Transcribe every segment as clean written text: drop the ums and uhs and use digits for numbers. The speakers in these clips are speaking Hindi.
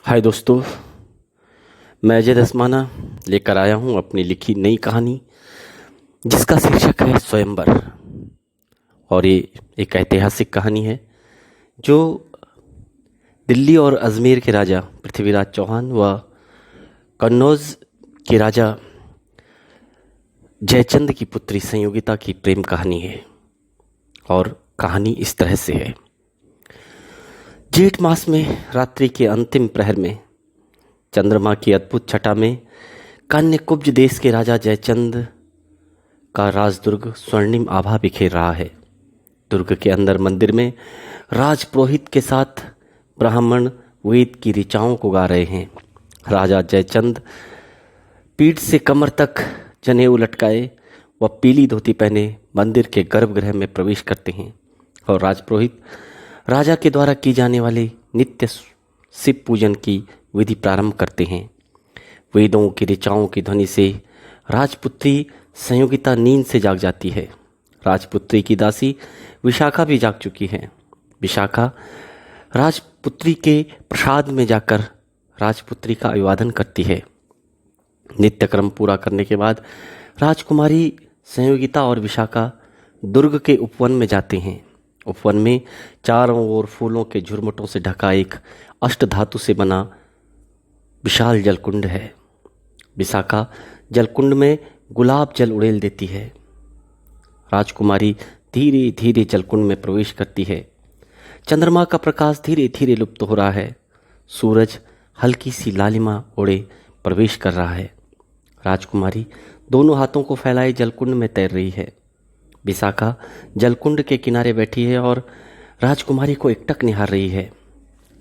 हाय दोस्तों, मैं अजय दसमाना लेकर आया हूँ अपनी लिखी नई कहानी जिसका शीर्षक है स्वयंवर। और ये एक ऐतिहासिक कहानी है जो दिल्ली और अजमेर के राजा पृथ्वीराज चौहान व कन्नौज के राजा जयचंद की पुत्री संयोगिता की प्रेम कहानी है। और कहानी इस तरह से है। जेठ मास में रात्रि के अंतिम प्रहर में चंद्रमा की अद्भुत छटा में कान्यकुब्ज देश के राजा जयचंद का राजदुर्ग स्वर्णिम आभा बिखेर रहा है। दुर्ग के अंदर मंदिर में राजपुरोहित के साथ ब्राह्मण वेद की ऋचाओं को गा रहे हैं। राजा जयचंद पीठ से कमर तक जनेऊ लटकाए व पीली धोती पहने मंदिर के गर्भगृह में प्रवेश करते हैं और राजपुरोहित राजा के द्वारा की जाने वाली नित्य शिव पूजन की विधि प्रारंभ करते हैं। वेदों की ऋचाओं की ध्वनि से राजपुत्री संयोगिता नींद से जाग जाती है। राजपुत्री की दासी विशाखा भी जाग चुकी है। विशाखा राजपुत्री के प्रसाद में जाकर राजपुत्री का अभिवादन करती है। नित्य क्रम पूरा करने के बाद राजकुमारी संयोगिता और विशाखा दुर्ग के उपवन में जाते हैं। उपवन में चारों ओर फूलों के झुरमुटों से ढका एक अष्टधातु से बना विशाल जलकुंड है। विशाखा जलकुंड में गुलाब जल उड़ेल देती है। राजकुमारी धीरे धीरे जलकुंड में प्रवेश करती है। चंद्रमा का प्रकाश धीरे धीरे लुप्त हो रहा है। सूरज हल्की सी लालिमा ओढ़े प्रवेश कर रहा है। राजकुमारी दोनों हाथों को फैलाए जलकुंड में तैर रही है। विशाखा जलकुंड के किनारे बैठी है और राजकुमारी को एकटक निहार रही है।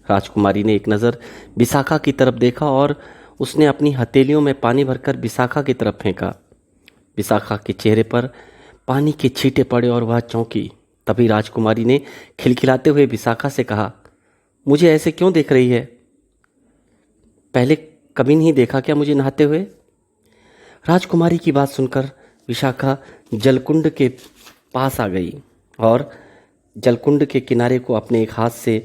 राजकुमारी ने एक नज़र विशाखा की तरफ देखा और उसने अपनी हथेलियों में पानी भरकर विशाखा की तरफ फेंका। विशाखा के चेहरे पर पानी के छींटे पड़े और वह चौंकी। तभी राजकुमारी ने खिलखिलाते हुए विशाखा से कहा, मुझे ऐसे क्यों देख रही है? पहले कभी नहीं देखा क्या मुझे नहाते हुए? राजकुमारी की बात सुनकर विशाखा जलकुंड के पास आ गई और जलकुंड के किनारे को अपने एक हाथ से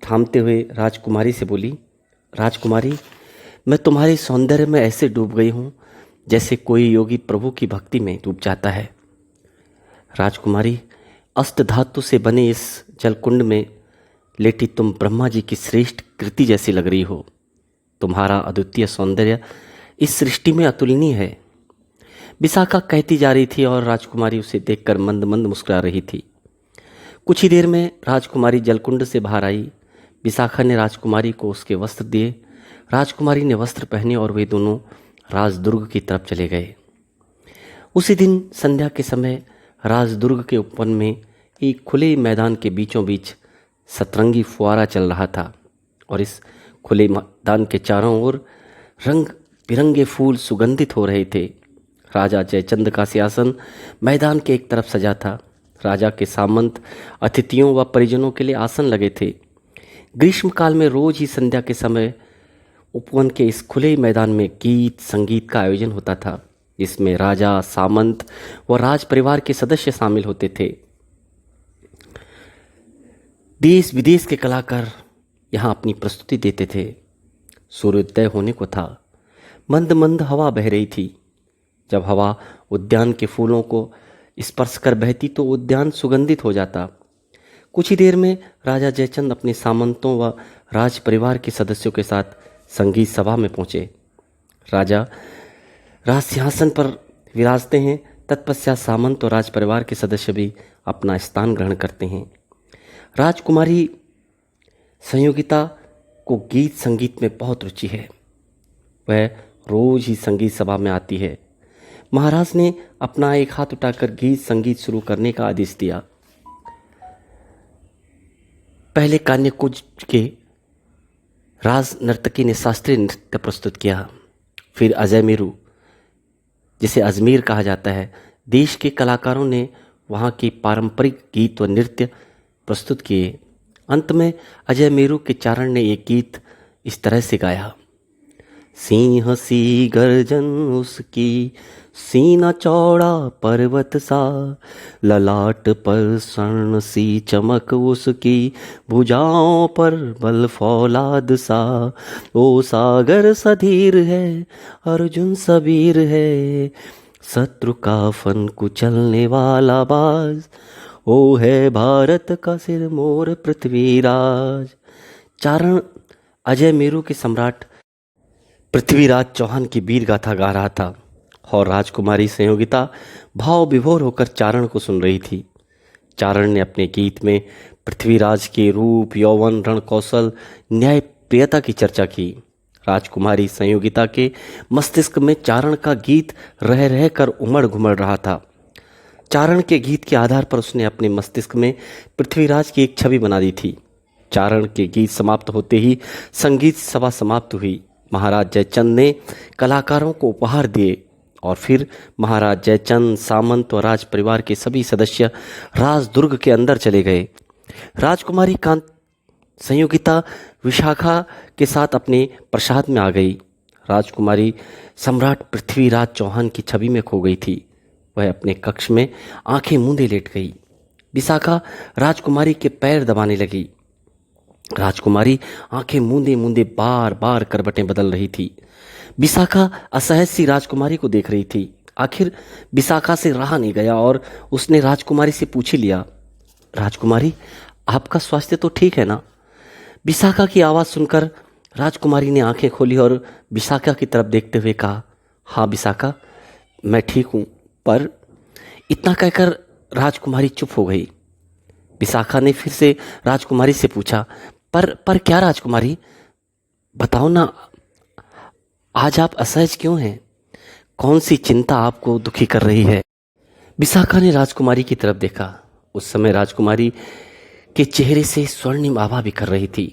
थामते हुए राजकुमारी से बोली, राजकुमारी, मैं तुम्हारे सौंदर्य में ऐसे डूब गई हूँ जैसे कोई योगी प्रभु की भक्ति में डूब जाता है। राजकुमारी, अष्टधातु से बने इस जलकुंड में लेटी तुम ब्रह्मा जी की श्रेष्ठ कृति जैसी लग रही हो। तुम्हारा अद्वितीय सौंदर्य इस सृष्टि में अतुलनीय है। विशाखा कहती जा रही थी और राजकुमारी उसे देखकर मंद मंद मुस्कुरा रही थी। कुछ ही देर में राजकुमारी जलकुंड से बाहर आई। विशाखा ने राजकुमारी को उसके वस्त्र दिए। राजकुमारी ने वस्त्र पहने और वे दोनों राजदुर्ग की तरफ चले गए। उसी दिन संध्या के समय राजदुर्ग के उपवन में एक खुले मैदान के बीचों बीच सतरंगी फुआरा चल रहा था और इस खुले मैदान के चारों ओर रंग बिरंगे फूल सुगंधित हो रहे थे। राजा जयचंद का सिंहासन मैदान के एक तरफ सजा था। राजा के सामंत अतिथियों व परिजनों के लिए आसन लगे थे। ग्रीष्म काल में रोज ही संध्या के समय उपवन के इस खुले मैदान में गीत संगीत का आयोजन होता था, जिसमें राजा, सामंत व राज परिवार के सदस्य शामिल होते थे। देश विदेश के कलाकार यहाँ अपनी प्रस्तुति देते थे। सूर्योदय होने को था। मंद मंद हवा बह रही थी। जब हवा उद्यान के फूलों को स्पर्श कर बहती तो उद्यान सुगंधित हो जाता। कुछ ही देर में राजा जयचंद अपने सामंतों व राज परिवार के सदस्यों के साथ संगीत सभा में पहुंचे। राजा राज सिंहासन पर विराजते हैं। तत्पश्चात सामंत और राज परिवार के सदस्य भी अपना स्थान ग्रहण करते हैं। राजकुमारी संयोगिता को गीत संगीत में बहुत रुचि है। वह रोज ही संगीत सभा में आती है। महाराज ने अपना एक हाथ उठाकर गीत संगीत शुरू करने का आदेश दिया। पहले कान्यकुब्ज के राज नर्तकी ने शास्त्रीय नृत्य प्रस्तुत किया। फिर अजय मेरू, जिसे अजमेर कहा जाता है, देश के कलाकारों ने वहाँ के पारंपरिक गीत व नृत्य प्रस्तुत किए। अंत में अजय मेरू के चारण ने एक गीत इस तरह से गाया, सिंह सी गर्जन उसकी, सीना चौड़ा पर्वत सा, ललाट पर स्वर्ण सी चमक उसकी, भुजाओं पर बल फौलाद सा। ओ सागर सधीर है, अर्जुन सबीर है, शत्रु का फन कुचलने वाला बाज, ओ है भारत का सिर मोर पृथ्वीराज। चारण अजय मेरू के सम्राट पृथ्वीराज चौहान की वीर गाथा गा रहा था और राजकुमारी संयोगिता भाव विभोर होकर चारण को सुन रही थी। चारण ने अपने गीत में पृथ्वीराज के रूप, यौवन, रण कौशल, न्याय, प्रियता की चर्चा की। राजकुमारी संयोगिता के मस्तिष्क में चारण का गीत रह रह कर उमड़ घुमड़ रहा था। चारण के गीत के आधार पर उसने अपने मस्तिष्क में पृथ्वीराज की एक छवि बना दी थी। चारण के गीत समाप्त होते ही संगीत सभा समाप्त हुई। महाराज जयचंद ने कलाकारों को उपहार दिए और फिर महाराज जयचंद, सामंत और राज परिवार के सभी सदस्य राजदुर्ग के अंदर चले गए। राजकुमारी कांत संयोगिता विशाखा के साथ अपने प्रसाद में आ गई। राजकुमारी सम्राट पृथ्वीराज चौहान की छवि में खो गई थी। वह अपने कक्ष में आंखें मूंदे लेट गई। विशाखा राजकुमारी के पैर दबाने लगी। राजकुमारी आंखें मूंदे मूंदे बार बार करवटें बदल रही थी। विशाखा असहज सी राजकुमारी को देख रही थी। आखिर विशाखा से रहा नहीं गया और उसने राजकुमारी से पूछ ही लिया, राजकुमारी, आपका स्वास्थ्य तो ठीक है ना? विशाखा की आवाज़ सुनकर राजकुमारी ने आंखें खोली और विशाखा की तरफ देखते हुए कहा, हाँ विशाखा, मैं ठीक हूँ। पर इतना कहकर राजकुमारी चुप हो गई। विशाखा ने फिर से राजकुमारी से पूछा, पर क्या राजकुमारी, बताओ ना, आज आप असहज क्यों हैं? कौन सी चिंता आपको दुखी कर रही है? विशाखा ने राजकुमारी की तरफ देखा। उस समय राजकुमारी के चेहरे से स्वर्णिम आभा बिखर रही थी।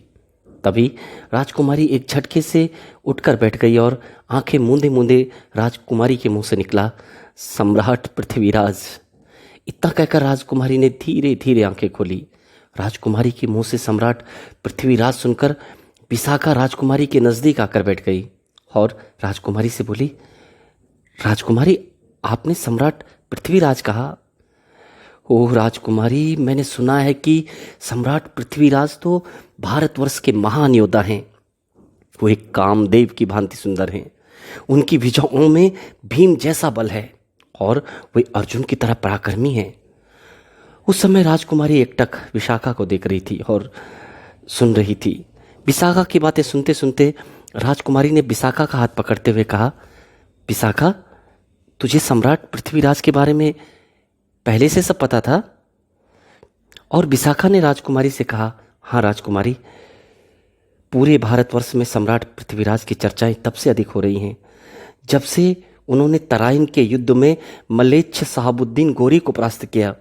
तभी राजकुमारी एक झटके से उठकर बैठ गई और आंखें मूंदे मूंदे राजकुमारी के मुंह से निकला, सम्राट पृथ्वीराज। इतना कहकर राजकुमारी ने धीरे धीरे आंखें खोली। राजकुमारी के मुंह से सम्राट पृथ्वीराज सुनकर विशाखा राजकुमारी के नजदीक आकर बैठ गई और राजकुमारी से बोली, राजकुमारी, आपने सम्राट पृथ्वीराज कहा? ओह राजकुमारी, मैंने सुना है कि सम्राट पृथ्वीराज तो भारतवर्ष के महान योद्धा हैं। वो एक कामदेव की भांति सुंदर हैं। उनकी भुजाओं में भीम जैसा बल है और वे अर्जुन की तरह पराक्रमी हैं। उस समय राजकुमारी एकटक विशाखा को देख रही थी और सुन रही थी। विशाखा की बातें सुनते सुनते राजकुमारी ने विशाखा का हाथ पकड़ते हुए कहा, विशाखा, तुझे सम्राट पृथ्वीराज के बारे में पहले से सब पता था? और विशाखा ने राजकुमारी से कहा, हाँ राजकुमारी, पूरे भारतवर्ष में सम्राट पृथ्वीराज की चर्चाएं तब से अधिक हो रही हैं जब से उन्होंने तराइन के युद्ध में मलेच्छ शहाबुद्दीन गोरी को परास्त किया।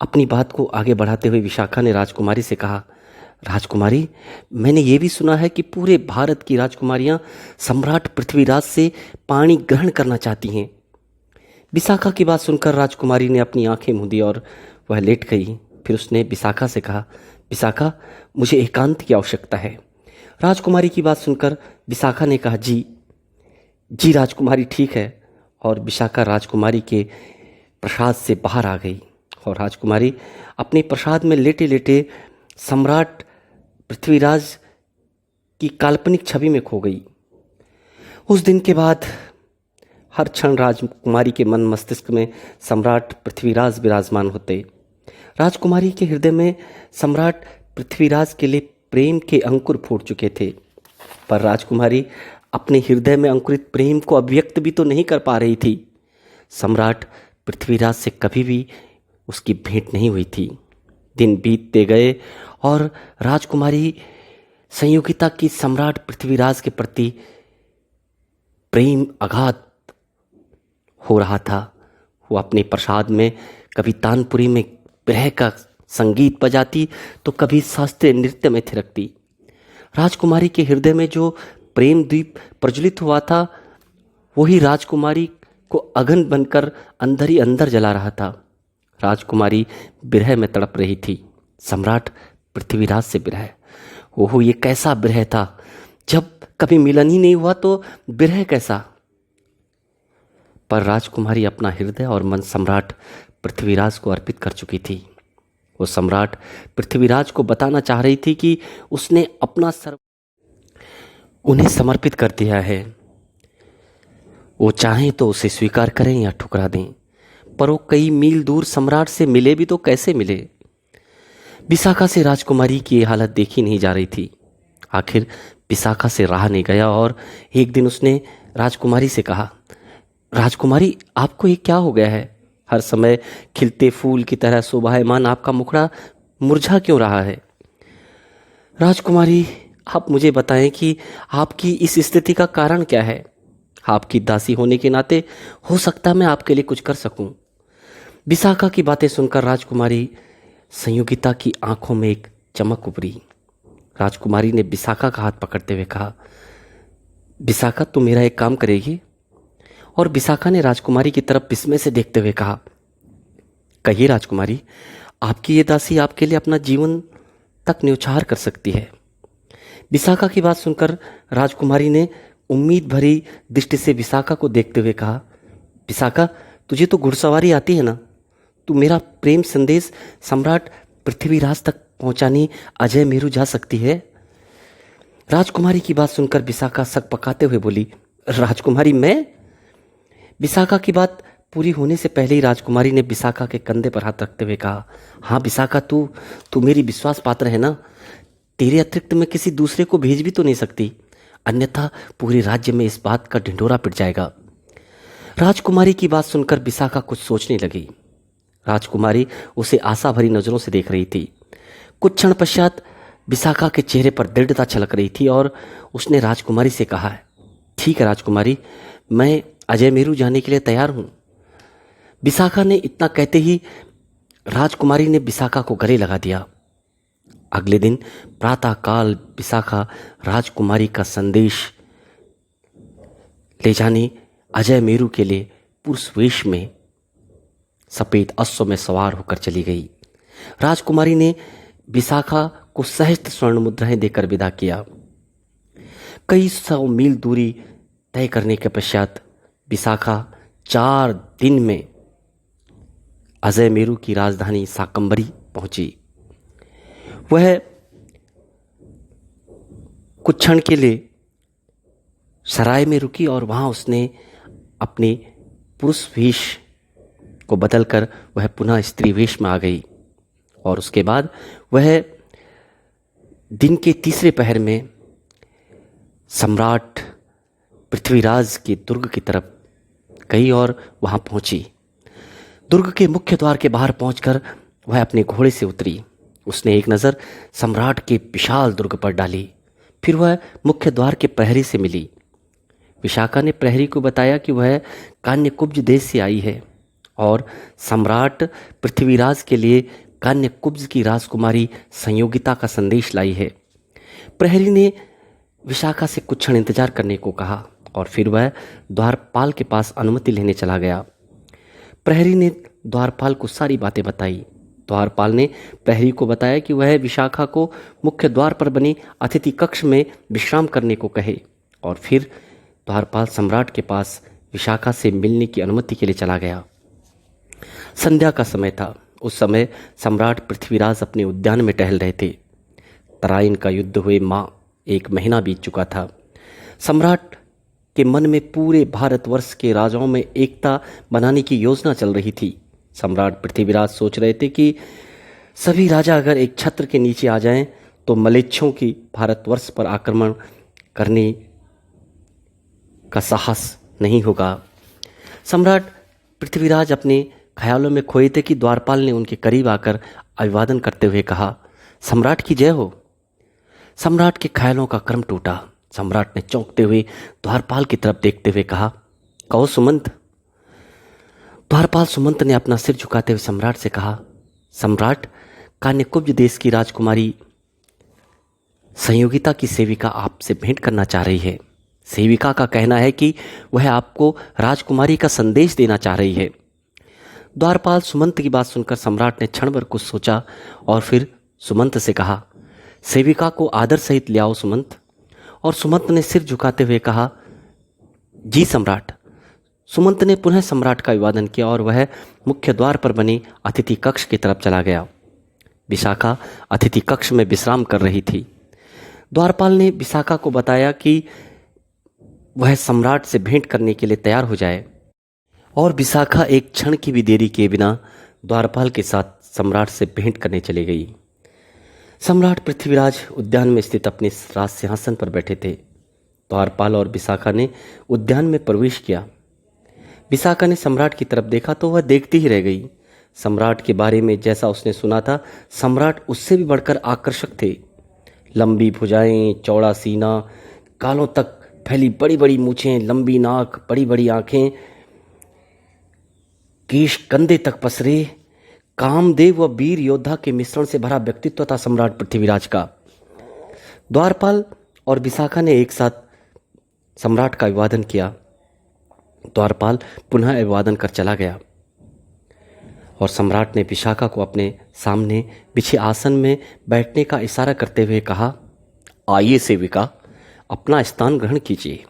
अपनी बात को आगे बढ़ाते हुए विशाखा ने राजकुमारी से कहा, राजकुमारी, मैंने ये भी सुना है कि पूरे भारत की राजकुमारियां सम्राट पृथ्वीराज से पाणी ग्रहण करना चाहती हैं। विशाखा की बात सुनकर राजकुमारी ने अपनी आंखें मूंदी और वह लेट गई। फिर उसने विशाखा से कहा, विशाखा, मुझे एकांत की आवश्यकता है। राजकुमारी की बात सुनकर विशाखा ने कहा, जी जी राजकुमारी, ठीक है। और विशाखा राजकुमारी के प्रसाद से बाहर आ गई और राजकुमारी अपने प्रसाद में लेटे लेटे सम्राट पृथ्वीराज की काल्पनिक छवि में खो गई। उस दिन के बाद हर क्षण राजकुमारी के मन मस्तिष्क में सम्राट पृथ्वीराज विराजमान होते। राजकुमारी के हृदय में सम्राट पृथ्वीराज के लिए प्रेम के अंकुर फूट चुके थे, पर राजकुमारी अपने हृदय में अंकुरित प्रेम को अभिव्यक्त भी तो नहीं कर पा रही थी। सम्राट पृथ्वीराज से कभी भी उसकी भेंट नहीं हुई थी। दिन बीतते गए और राजकुमारी संयोगिता की सम्राट पृथ्वीराज के प्रति प्रेम अगाध हो रहा था। वो अपने प्रसाद में कभी तानपुरी में विरह का संगीत बजाती तो कभी शास्त्रीय नृत्य में थिरकती। राजकुमारी के हृदय में जो प्रेम दीप प्रज्वलित हुआ था, वही राजकुमारी को अगन बनकर अंदर ही अंदर जला रहा था। राजकुमारी विरह में तड़प रही थी, सम्राट पृथ्वीराज से विरह। ओहो, ये कैसा विरह था! जब कभी मिलन ही नहीं हुआ तो विरह कैसा। पर राजकुमारी अपना हृदय और मन सम्राट पृथ्वीराज को अर्पित कर चुकी थी। वो सम्राट पृथ्वीराज को बताना चाह रही थी कि उसने अपना सर्व उन्हें समर्पित कर दिया है। वो चाहें तो उसे स्वीकार करें या ठुकरा दें, पर वो कई मील दूर सम्राट से मिले भी तो कैसे मिले। विशाखा से राजकुमारी की ये हालत देखी नहीं जा रही थी। आखिर विशाखा से रहा नहीं गया और एक दिन उसने राजकुमारी से कहा, राजकुमारी आपको ये क्या हो गया है? हर समय खिलते फूल की तरह शोभायमान आपका मुखड़ा मुरझा क्यों रहा है? राजकुमारी, आप मुझे बताएं कि आपकी इस स्थिति का कारण क्या है। आपकी दासी होने के नाते हो सकता है मैं आपके लिए कुछ कर सकूं। विशाखा की बातें सुनकर राजकुमारी संयोगिता की आंखों में एक चमक उभरी। राजकुमारी ने विशाखा का हाथ पकड़ते हुए कहा, विशाखा तुम मेरा एक काम करेगी? और विशाखा ने राजकुमारी की तरफ विस्मय से देखते हुए कहा, कहिए राजकुमारी, आपकी ये दासी आपके लिए अपना जीवन तक न्यौछावर कर सकती है। विशाखा की बात सुनकर राजकुमारी ने उम्मीद भरी दृष्टि से विशाखा को देखते हुए कहा, विशाखा तुझे तो घुड़सवारी आती है ना? तू मेरा प्रेम संदेश सम्राट पृथ्वीराज तक पहुंचाने अजय मेरू जा सकती है। राजकुमारी की बात सुनकर विशाखा सक पकाते हुए बोली, राजकुमारी मैं? विशाखा की बात पूरी होने से पहले ही राजकुमारी ने विशाखा के कंधे पर हाथ रखते हुए कहा, हाँ विशाखा, तू मेरी विश्वास पात्र है ना? तेरे अतिरिक्त मैं किसी दूसरे को भेज भी तो नहीं सकती, अन्यथा पूरे राज्य में इस बात का ढिंढोरा पिट जाएगा। राजकुमारी की बात सुनकर विशाखा कुछ सोचने लगी। राजकुमारी उसे आशा भरी नजरों से देख रही थी। कुछ क्षण पश्चात विशाखा के चेहरे पर दृढ़ता छलक रही थी और उसने राजकुमारी से कहा, ठीक है राजकुमारी, मैं अजय मेरू जाने के लिए तैयार हूं। विशाखा ने इतना कहते ही राजकुमारी ने विशाखा को गले लगा दिया। अगले दिन प्रातःकाल विशाखा राजकुमारी का संदेश ले जाने अजय मेरू के लिए पुरुष वेश में सफेद अश्व में सवार होकर चली गई। राजकुमारी ने विशाखा को सहस्त्र स्वर्ण मुद्राएं देकर विदा किया। कई 100 मील दूरी तय करने के पश्चात विशाखा 4 दिन में अजय मेरू की राजधानी शाकंभरी पहुंची। वह कुछ क्षण के लिए सराय में रुकी और वहां उसने अपने पुरुष वेश को बदलकर वह पुनः स्त्री वेश में आ गई और उसके बाद वह दिन के तीसरे पहर में सम्राट पृथ्वीराज के दुर्ग की तरफ गई और वहां पहुंची। दुर्ग के मुख्य द्वार के बाहर पहुंचकर वह अपने घोड़े से उतरी। उसने एक नज़र सम्राट के विशाल दुर्ग पर डाली। फिर वह मुख्य द्वार के प्रहरी से मिली। विशाखा ने प्रहरी को बताया कि वह कान्यकुब्ज देश से आई है और सम्राट पृथ्वीराज के लिए कान्यकुब्ज की राजकुमारी संयोगिता का संदेश लाई है। प्रहरी ने विशाखा से कुछ क्षण इंतजार करने को कहा और फिर वह द्वारपाल के पास अनुमति लेने चला गया। प्रहरी ने द्वारपाल को सारी बातें बताई। द्वारपाल ने प्रहरी को बताया कि वह विशाखा को मुख्य द्वार पर बने अतिथि कक्ष में विश्राम करने को कहे और फिर द्वारपाल सम्राट के पास विशाखा से मिलने की अनुमति के लिए चला गया। संध्या का समय था। उस समय सम्राट पृथ्वीराज अपने उद्यान में टहल रहे थे। तराइन का युद्ध हुए 1 महीना बीत चुका था। सम्राट के मन में पूरे भारतवर्ष के राजाओं में एकता बनाने की योजना चल रही थी। सम्राट पृथ्वीराज सोच रहे थे कि सभी राजा अगर एक छत्र के नीचे आ जाएं तो मलेच्छों की भारतवर्ष पर आक्रमण करने का साहस नहीं होगा। सम्राट पृथ्वीराज अपने ख्यालों में खोए थे कि द्वारपाल ने उनके करीब आकर अभिवादन करते हुए कहा, सम्राट की जय हो। सम्राट के ख्यालों का क्रम टूटा। सम्राट ने चौंकते हुए द्वारपाल की तरफ देखते हुए कहा, कहो सुमंत। द्वारपाल सुमंत ने अपना सिर झुकाते हुए सम्राट से कहा, सम्राट, कान्यकुब्ज देश की राजकुमारी संयोगिता की सेविका आपसे भेंट करना चाह रही है। सेविका का कहना है कि वह आपको राजकुमारी का संदेश देना चाह रही है। द्वारपाल सुमंत की बात सुनकर सम्राट ने क्षण भर कुछ सोचा और फिर सुमंत से कहा, सेविका को आदर सहित ले आओ सुमंत। और सुमंत ने सिर झुकाते हुए कहा, जी सम्राट। सुमंत ने पुनः सम्राट का अभिवादन किया और वह मुख्य द्वार पर बनी अतिथि कक्ष की तरफ चला गया। विशाखा अतिथि कक्ष में विश्राम कर रही थी। द्वारपाल ने विशाखा को बताया कि वह सम्राट से भेंट करने के लिए तैयार हो जाए, और विशाखा एक क्षण की भी देरी किए बिना द्वारपाल के साथ सम्राट से भेंट करने चली गई। सम्राट पृथ्वीराज उद्यान में स्थित अपने राज सिंहासन पर बैठे थे। द्वारपाल और विशाखा ने उद्यान में प्रवेश किया। विशाखा ने सम्राट की तरफ देखा तो वह देखती ही रह गई। सम्राट के बारे में जैसा उसने सुना था, सम्राट उससे भी बढ़कर आकर्षक थे। लंबी भुजाएं, चौड़ा सीना, गालों तक फैली बड़ी बड़ी मूछें, लंबी नाक, बड़ी बड़ी आंखें, केश कंधे तक पसरे, कामदेव व वीर योद्धा के मिश्रण से भरा व्यक्तित्व था सम्राट पृथ्वीराज का। द्वारपाल और विशाखा ने एक साथ सम्राट का अभिवादन किया। द्वारपाल पुनः अभिवादन कर चला गया और सम्राट ने विशाखा को अपने सामने बिछे आसन में बैठने का इशारा करते हुए कहा, आइए सेविका, अपना स्थान ग्रहण कीजिए।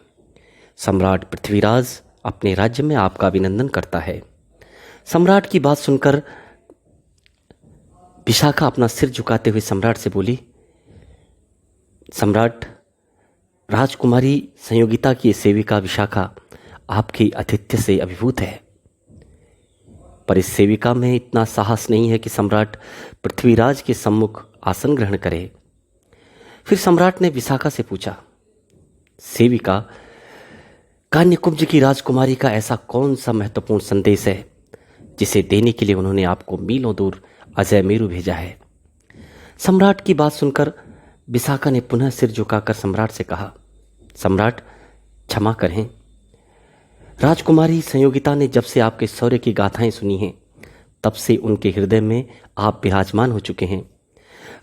सम्राट पृथ्वीराज अपने राज्य में आपका अभिनंदन करता है। सम्राट की बात सुनकर विशाखा अपना सिर झुकाते हुए सम्राट से बोली, सम्राट, राजकुमारी संयोगिता की सेविका विशाखा आपकी आतिथ्य से अभिभूत है, पर इस सेविका में इतना साहस नहीं है कि सम्राट पृथ्वीराज के सम्मुख आसन ग्रहण करे। फिर सम्राट ने विशाखा से पूछा, सेविका, कान्यकुब्ज की राजकुमारी का ऐसा कौन सा महत्वपूर्ण संदेश है जिसे देने के लिए उन्होंने आपको मीलों दूर अजय मेरू भेजा है? सम्राट की बात सुनकर विशाखा ने पुनः सिर झुकाकर सम्राट से कहा, सम्राट, क्षमा करें। राजकुमारी संयोगिता ने जब से आपके शौर्य की गाथाएं सुनी हैं, तब से उनके हृदय में आप विराजमान हो चुके हैं।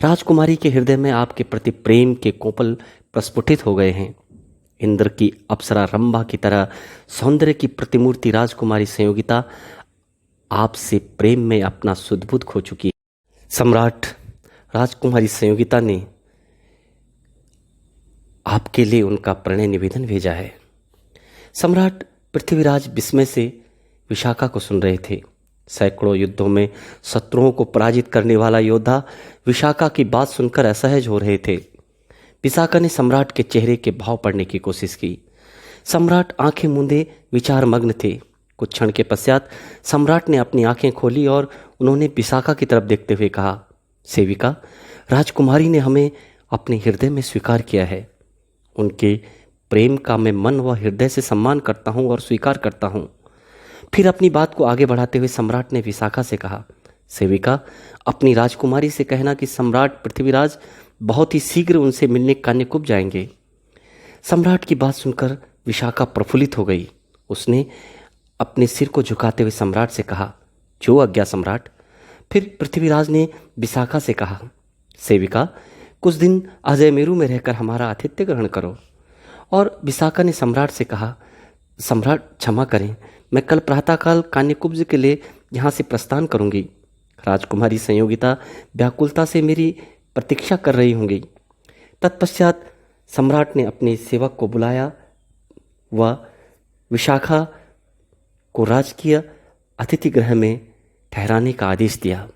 राजकुमारी के हृदय में आपके प्रति प्रेम के कोपल प्रस्फुटित हो गए हैं। इंद्र की अप्सरा रंभा की तरह सौंदर्य की प्रतिमूर्ति राजकुमारी संयोगिता आपसे प्रेम में अपना सुधबुध खो चुकी है। सम्राट, राजकुमारी संयोगिता ने आपके लिए उनका प्रणय निवेदन भेजा है। सम्राट पृथ्वीराज विस्मय से विशाखा को सुन रहे थे। सैकड़ों युद्धों में शत्रुओं को पराजित करने वाला योद्धा विशाखा की बात सुनकर असहज हो रहे थे। विशाखा ने सम्राट के चेहरे के भाव पढ़ने की कोशिश की। सम्राट आंखें मूंदे विचार मग्न थे। कुछ क्षण के पश्चात सम्राट ने अपनी आंखें खोली और उन्होंने विशाखा की तरफ देखते हुए कहा, सेविका, राजकुमारी ने हमें अपने हृदय में स्वीकार किया है। उनके प्रेम का मैं मन व हृदय से सम्मान करता हूँ और स्वीकार करता हूँ। फिर अपनी बात को आगे बढ़ाते हुए सम्राट ने विशाखा से कहा, सेविका, अपनी राजकुमारी से कहना कि सम्राट पृथ्वीराज बहुत ही शीघ्र उनसे मिलने कान्यकुब्ज जाएंगे। सम्राट की बात सुनकर विशाखा प्रफुल्लित हो गई। उसने अपने सिर को झुकाते हुए सम्राट से कहा, जो आज्ञा सम्राट। फिर पृथ्वीराज ने विशाखा से कहा, सेविका, कुछ दिन अजय मेरू में रहकर हमारा आतिथ्य ग्रहण करो। और विशाखा ने सम्राट से कहा, सम्राट, क्षमा करें, मैं कल प्रातःकाल कान्यकुब्ज के लिए यहाँ से प्रस्थान करूँगी। राजकुमारी संयोगिता व्याकुलता से मेरी प्रतीक्षा कर रही होंगी। तत्पश्चात सम्राट ने अपने सेवक को बुलाया व विशाखा को राजकीय अतिथि गृह में ठहराने का आदेश दिया।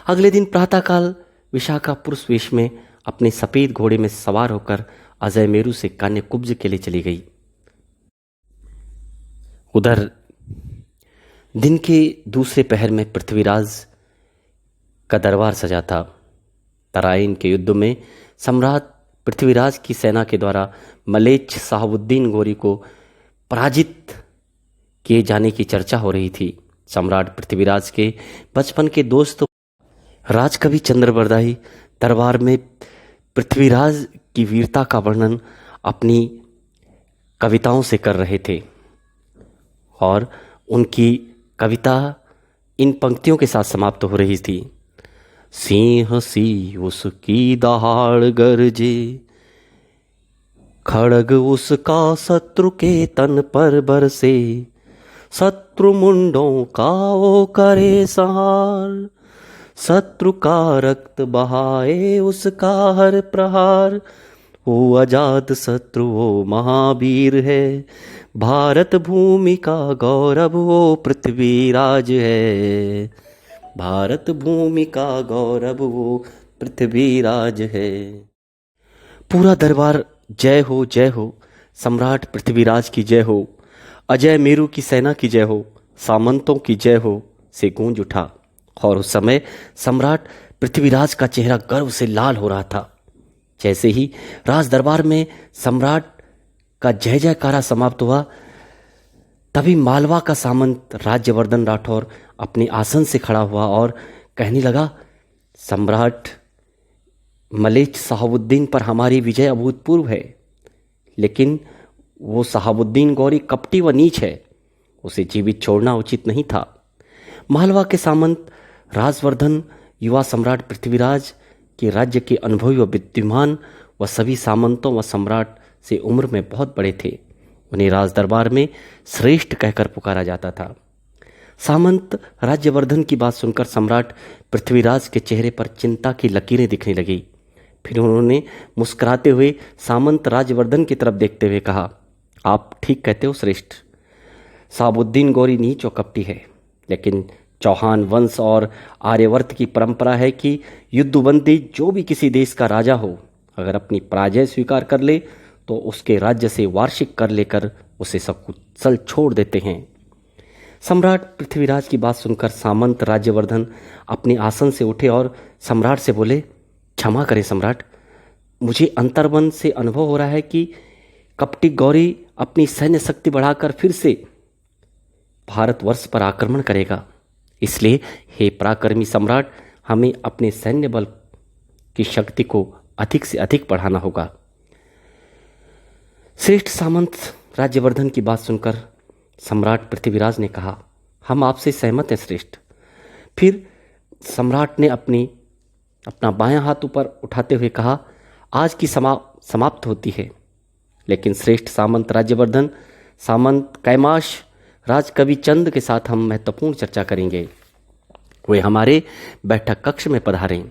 अगले दिन प्रातःकाल विशाखा पुरुष वेश में अपने सफेद घोड़े में सवार होकर अजय मेरू से कान्यकुब्ज के लिए चली गई। उधर दिन के दूसरे पहर में पृथ्वीराज का दरबार सजा था। तराइन के युद्ध में सम्राट पृथ्वीराज की सेना के द्वारा मलेच्छ साहबुद्दीन गोरी को पराजित किए जाने की चर्चा हो रही थी। सम्राट पृथ्वीराज के बचपन के दोस्त राजकवि चंद्रबरदाई दरबार में पृथ्वीराज की वीरता का वर्णन अपनी कविताओं से कर रहे थे और उनकी कविता इन पंक्तियों के साथ समाप्त हो रही थी। सिंह सी उसकी दहाड़ गरजे, खड़ग उसका शत्रु के तन पर बरसे, शत्रु मुंडों का वो करे संहार, शत्रु का रक्त बहाए उसका हर प्रहार, वो आजाद शत्रु वो महावीर है, भारत भूमि का गौरव वो पृथ्वीराज है, भारत भूमि का गौरव वो पृथ्वीराज है। पूरा दरबार जय हो, सम्राट पृथ्वीराज की जय हो, अजय मेरू की सेना की जय हो, सामंतों की जय हो से गूंज उठा। और उस समय सम्राट पृथ्वीराज का चेहरा गर्व से लाल हो रहा था। जैसे ही राज दरबार में सम्राट का जय जयकारा समाप्त हुआ, तभी मालवा का सामंत राज्यवर्धन राठौर अपने आसन से खड़ा हुआ और कहने लगा, सम्राट मलिक शहाबुद्दीन पर हमारी विजय अभूतपूर्व है, लेकिन वो शहाबुद्दीन गौरी कपटी व नीच है, उसे जीवित छोड़ना उचित नहीं था। मालवा के सामंत राजवर्धन युवा सम्राट पृथ्वीराज के राज्य के अनुभवी व विद्यमान व सभी सामंतों व सम्राट से उम्र में बहुत बड़े थे। उन्हें राज दरबार में श्रेष्ठ कहकर पुकारा जाता था। सामंत राज्यवर्धन की बात सुनकर सम्राट पृथ्वीराज के चेहरे पर चिंता की लकीरें दिखने लगी। फिर उन्होंने मुस्कुराते हुए सामंत राज्यवर्धन की तरफ देखते हुए कहा, आप ठीक कहते हो श्रेष्ठ, शहाबुद्दीन गौरी नीच और कपटी है, लेकिन चौहान वंश और आर्यवर्त की परंपरा है कि युद्धबंदी जो भी किसी देश का राजा हो, अगर अपनी पराजय स्वीकार कर ले तो उसके राज्य से वार्षिक कर लेकर उसे सकुशल छोड़ देते हैं। सम्राट पृथ्वीराज की बात सुनकर सामंत राज्यवर्धन अपने आसन से उठे और सम्राट से बोले, क्षमा करें सम्राट, मुझे अंतर्मन से अनुभव हो रहा है कि कपटी गौरी अपनी सैन्य शक्ति बढ़ाकर फिर से भारतवर्ष पर आक्रमण करेगा। इसलिए हे पराक्रमी सम्राट, हमें अपने सैन्य बल की शक्ति को अधिक से अधिक बढ़ाना होगा। श्रेष्ठ सामंत राज्यवर्धन की बात सुनकर सम्राट पृथ्वीराज ने कहा, हम आपसे सहमत हैं श्रेष्ठ। फिर सम्राट ने अपना बायां हाथ ऊपर उठाते हुए कहा, आज की समाप्त होती है, लेकिन श्रेष्ठ सामंत राज्यवर्धन, सामंत कैमाश राजकवि चंद के साथ हम महत्वपूर्ण चर्चा करेंगे। वे हमारे बैठक कक्ष में पधारें।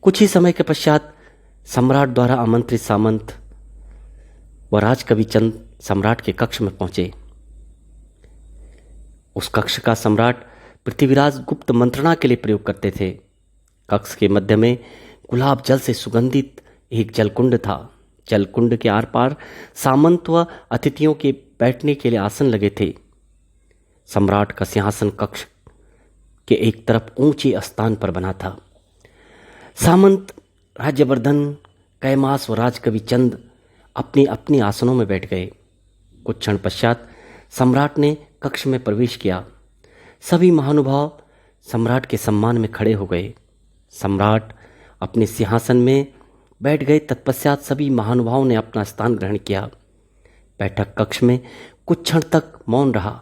कुछ ही समय के पश्चात सम्राट द्वारा आमंत्रित सामंत व राजकवि चंद सम्राट के कक्ष में पहुंचे। उस कक्ष का सम्राट पृथ्वीराज गुप्त मंत्रणा के लिए प्रयोग करते थे। कक्ष के मध्य में गुलाब जल से सुगंधित एक जलकुंड था। जलकुंड के आर पार सामंत व अतिथियों के बैठने के लिए आसन लगे थे। सम्राट का सिंहासन कक्ष के एक तरफ ऊंचे स्थान पर बना था। सामंत राज्यवर्धन, कैमास व राजकवि चंद अपने अपने आसनों में बैठ गए। कुछ क्षण पश्चात सम्राट ने कक्ष में प्रवेश किया। सभी महानुभाव सम्राट के सम्मान में खड़े हो गए। सम्राट अपने सिंहासन में बैठ गए। तत्पश्चात सभी महानुभावों ने अपना स्थान ग्रहण किया। बैठक कक्ष में कुछ क्षण तक मौन रहा।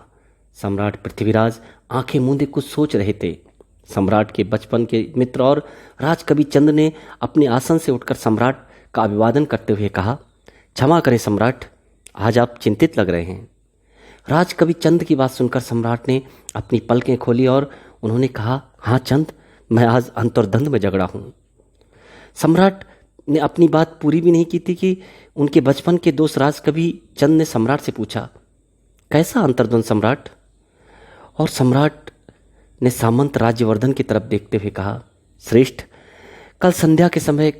सम्राट पृथ्वीराज आंखें मूंदे कुछ सोच रहे थे। सम्राट के बचपन के मित्र और राजकवि चंद ने अपने आसन से उठकर सम्राट का अभिवादन करते हुए कहा, क्षमा करें सम्राट, आज आप चिंतित लग रहे हैं। राजकवि चंद की बात सुनकर सम्राट ने अपनी पलकें खोली और उन्होंने कहा, हाँ चंद, मैं आज अंतर्द्वंद में झगड़ा हूँ। सम्राट ने अपनी बात पूरी भी नहीं की थी कि उनके बचपन के दोस्त राजकवि चंद ने सम्राट से पूछा, कैसा अंतर्द्वंद सम्राट? और सम्राट ने सामंत राज्यवर्धन की तरफ देखते हुए कहा, श्रेष्ठ, कल संध्या के समय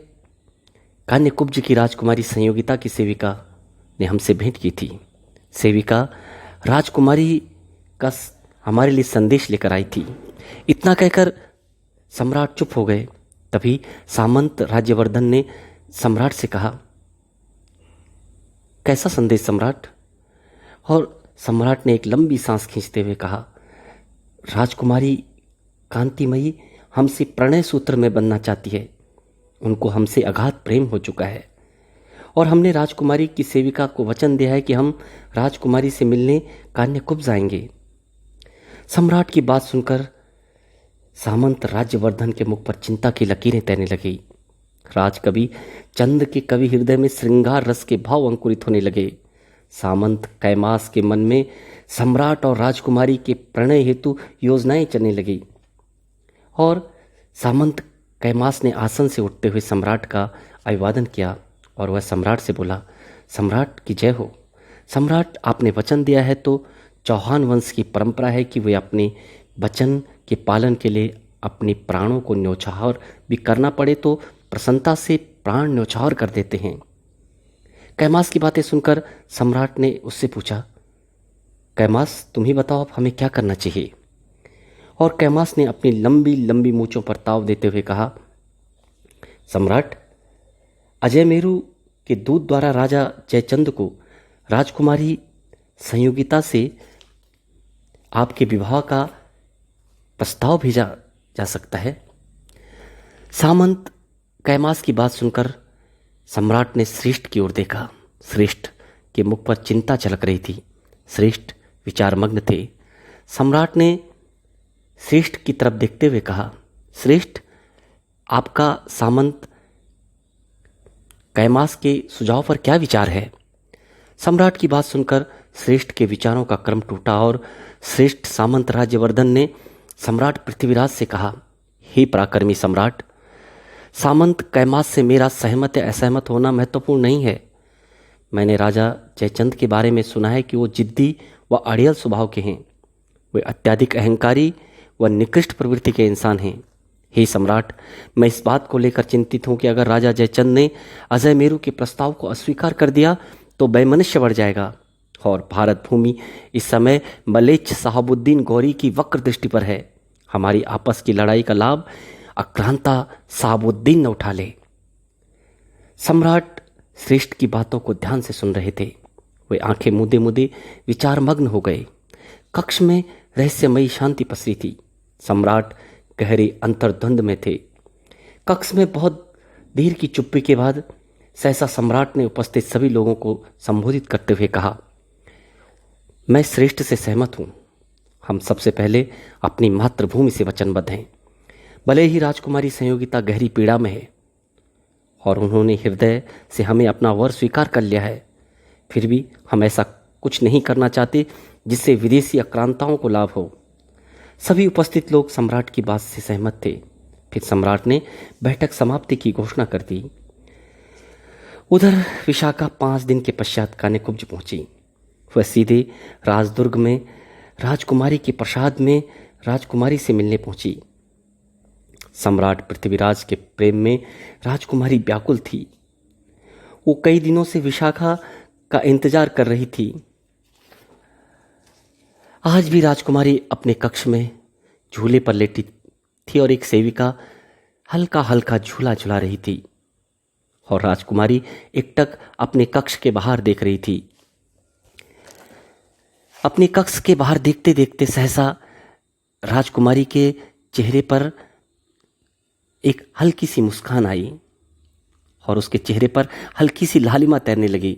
कान्यकुब्ज की राजकुमारी संयोगिता की सेविका ने हमसे भेंट की थी। सेविका राजकुमारी का हमारे लिए संदेश लेकर आई थी। इतना कहकर सम्राट चुप हो गए। तभी सामंत राज्यवर्धन ने सम्राट से कहा, कैसा संदेश सम्राट? और सम्राट ने एक लंबी सांस खींचते हुए कहा, राजकुमारी कांतिमयी हमसे प्रणय सूत्र में बंधना चाहती है। उनको हमसे अगाध प्रेम हो चुका है और हमने राजकुमारी की सेविका को वचन दिया है कि हम राजकुमारी से मिलने कान्यकुब्ज आएंगे। सम्राट की बात सुनकर सामंत राज्यवर्धन के मुख पर चिंता की लकीरें तैरने लगी। राजकवि चंद के कवि हृदय में श्रृंगार रस के भाव अंकुरित होने लगे। सामंत कैमास के मन में सम्राट और राजकुमारी के प्रणय हेतु योजनाएं चलने लगी और सामंत कैमास ने आसन से उठते हुए सम्राट का अभिवादन किया और वह सम्राट से बोला, सम्राट की जय हो। सम्राट, आपने वचन दिया है तो चौहान वंश की परंपरा है कि वे अपने वचन के पालन के लिए अपने प्राणों को न्यौछावर भी करना पड़े तो प्रसन्नता से प्राण न्यौछावर कर देते हैं। कैमास की बातें सुनकर सम्राट ने उससे पूछा, कैमास, तुम ही बताओ अब हमें क्या करना चाहिए। और कैमास ने अपनी लंबी लंबी मूंछों पर ताव देते हुए कहा, सम्राट, अजयमेरु के दूत द्वारा राजा जयचंद को राजकुमारी संयोगिता से आपके विवाह का प्रस्ताव भेजा जा सकता है। सामंत कैमास की बात सुनकर सम्राट ने श्रेष्ठ की ओर देखा। श्रेष्ठ के मुख पर चिंता झलक रही थी। श्रेष्ठ विचारमग्न थे। सम्राट ने श्रेष्ठ की तरफ देखते हुए कहा, श्रेष्ठ, आपका सामंत कैमास के सुझाव पर क्या विचार है। सम्राट की बात सुनकर श्रेष्ठ के विचारों का क्रम टूटा और श्रेष्ठ सामंत राज्यवर्धन ने सम्राट पृथ्वीराज से कहा, हे पराक्रमी सम्राट, सामंत कैमास से मेरा सहमत या असहमत होना महत्वपूर्ण नहीं है। मैंने राजा जयचंद के बारे में सुना है कि वो जिद्दी व अड़ियल स्वभाव के हैं। वे अत्यधिक अहंकारी व निकृष्ट प्रवृत्ति के इंसान हैं। हे सम्राट, मैं इस बात को लेकर चिंतित हूं कि अगर राजा जयचंद ने अजयमेरु के प्रस्ताव को अस्वीकार कर दिया तो वैमनस्य बढ़ जाएगा और भारत भूमि इस समय मलेच्छ साहबुद्दीन गौरी की वक्र दृष्टि पर है। हमारी आपस की लड़ाई का लाभ आक्रांता साहबुद्दीन न उठा ले। सम्राट श्रेष्ठ की बातों को ध्यान से सुन रहे थे। वे आंखें मूंदे मूंदे विचारमग्न हो गए। कक्ष में रहस्यमयी शांति पसरी थी। सम्राट गहरे अंतर्द्वंद में थे। कक्ष में बहुत देर की चुप्पी के बाद सहसा सम्राट ने उपस्थित सभी लोगों को संबोधित करते हुए कहा, मैं श्रेष्ठ से सहमत हूं। हम सबसे पहले अपनी मातृभूमि से वचनबद्ध हैं। भले ही राजकुमारी संयोगिता गहरी पीड़ा में है और उन्होंने हृदय से हमें अपना वर स्वीकार कर लिया है, फिर भी हम ऐसा कुछ नहीं करना चाहते जिससे विदेशी आक्रांताओं को लाभ हो। सभी उपस्थित लोग सम्राट की बात से सहमत थे। फिर सम्राट ने बैठक समाप्ति की घोषणा कर दी। उधर विशाखा 5 दिन के पश्चात कान्यकुब्ज पहुंची। वह सीधे राजदुर्ग में राजकुमारी के प्रसाद में राजकुमारी से मिलने पहुंची। सम्राट पृथ्वीराज के प्रेम में राजकुमारी व्याकुल थी। वो कई दिनों से विशाखा का इंतजार कर रही थी। आज भी राजकुमारी अपने कक्ष में झूले पर लेटी थी और एक सेविका हल्का हल्का झूला झुला रही थी और राजकुमारी एकटक अपने कक्ष के बाहर देख रही थी। अपने कक्ष के बाहर देखते देखते सहसा राजकुमारी के चेहरे पर एक हल्की सी मुस्कान आई और उसके चेहरे पर हल्की सी लालिमा तैरने लगी।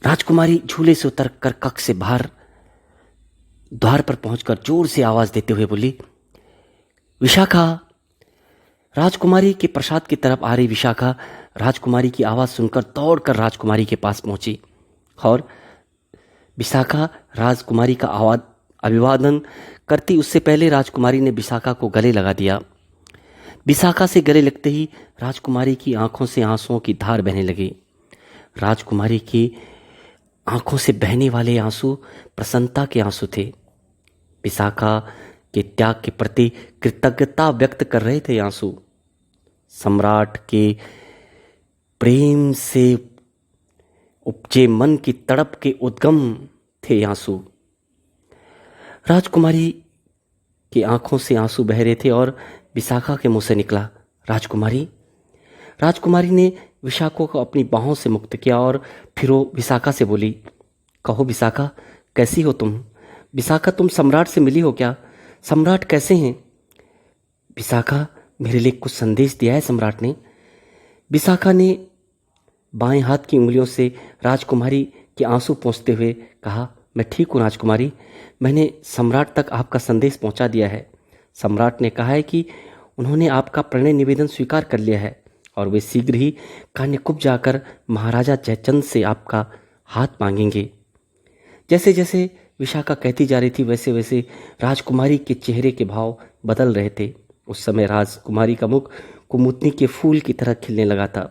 राजकुमारी झूले से उतर कर कक्ष से बाहर द्वार पर पहुंचकर जोर से आवाज देते हुए बोली, विशाखा। राजकुमारी के प्रसाद की तरफ आ रही विशाखा राजकुमारी की आवाज सुनकर दौड़कर राजकुमारी के पास पहुंची और विशाखा राजकुमारी का अभिवादन करती उससे पहले राजकुमारी ने विशाखा को गले लगा दिया। विशाखा से गले लगते ही राजकुमारी की आंखों से आंसुओं की धार बहने लगी। राजकुमारी की आंखों से बहने वाले आंसू प्रसन्नता के आंसू थे। विशाखा के त्याग के प्रति कृतज्ञता व्यक्त कर रहे थे आंसू। सम्राट के प्रेम से उपजे मन की तड़प के उद्गम थे आंसू। राजकुमारी की आंखों से आंसू बह रहे थे और विशाखा के मुंह से निकला, राजकुमारी। राजकुमारी ने विशाखा को अपनी बाहों से मुक्त किया और फिर वो विशाखा से बोली, कहो विशाखा, कैसी हो तुम। विशाखा, तुम सम्राट से मिली हो क्या। सम्राट कैसे हैं। विशाखा, मेरे लिए कुछ संदेश दिया है सम्राट ने। विशाखा ने बाएं हाथ की उंगलियों से राजकुमारी के आंसू पोंछते हुए कहा, मैं ठीक हूँ राजकुमारी, मैंने सम्राट तक आपका संदेश पहुंचा दिया है। सम्राट ने कहा है कि उन्होंने आपका प्रणय निवेदन स्वीकार कर लिया है और वे शीघ्र ही कान्यकुब्ज जाकर महाराजा जयचंद से आपका हाथ मांगेंगे। जैसे जैसे विशाखा कहती जा रही थी वैसे वैसे राजकुमारी के चेहरे के भाव बदल रहे थे। उस समय राजकुमारी का मुख कुमुदनी के फूल की तरह खिलने लगा था।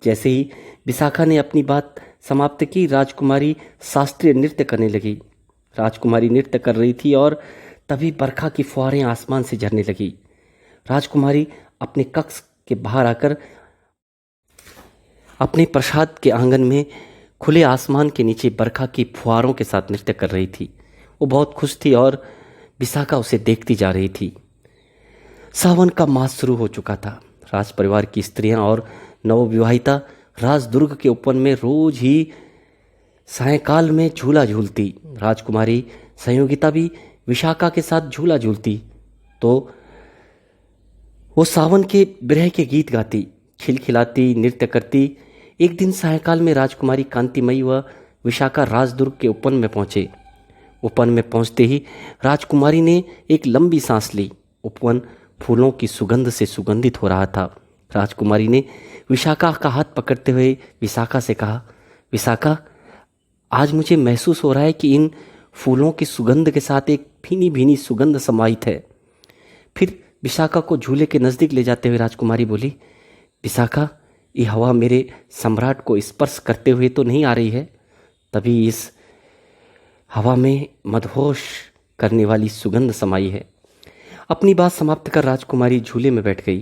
जैसे ही विशाखा ने अपनी बात समाप्त की, राजकुमारी शास्त्रीय नृत्य करने लगी। राजकुमारी नृत्य कर रही थी और तभी बरखा की फुहारें आसमान से झरने लगी। राजकुमारी अपने कक्ष के बाहर आकर अपने प्रसाद के आंगन में खुले आसमान के नीचे बरखा की फुहारों के साथ नृत्य कर रही थी। वो बहुत खुश थी और विशाखा उसे देखती जा रही थी। सावन का मास शुरू हो चुका था। राज परिवार की स्त्रियां और नवविवाहिता राजदुर्ग के उपवन में रोज ही सायंकाल में झूला झूलती। राजकुमारी संयोगिता भी विशाखा के साथ झूला झूलती तो वो सावन के विरह के गीत गाती, खिलखिलाती, नृत्य करती। एक दिन सायंकाल में राजकुमारी कांतिमयी व विशाखा राजदुर्ग के उपवन में पहुंचे। उपवन में पहुंचते ही राजकुमारी ने एक लंबी सांस ली। उपवन फूलों की सुगंध से सुगंधित हो रहा था। राजकुमारी ने विशाखा का हाथ पकड़ते हुए विशाखा से कहा, विशाखा, आज मुझे महसूस हो रहा है कि इन फूलों की सुगंध के साथ एक भीनी भीनी सुगंध समाहित है। फिर विशाखा को झूले के नज़दीक ले जाते हुए राजकुमारी बोली, विशाखा, ये हवा मेरे सम्राट को स्पर्श करते हुए तो नहीं आ रही है? तभी इस हवा में मदहोश करने वाली सुगंध समाई है। अपनी बात समाप्त कर राजकुमारी झूले में बैठ गई।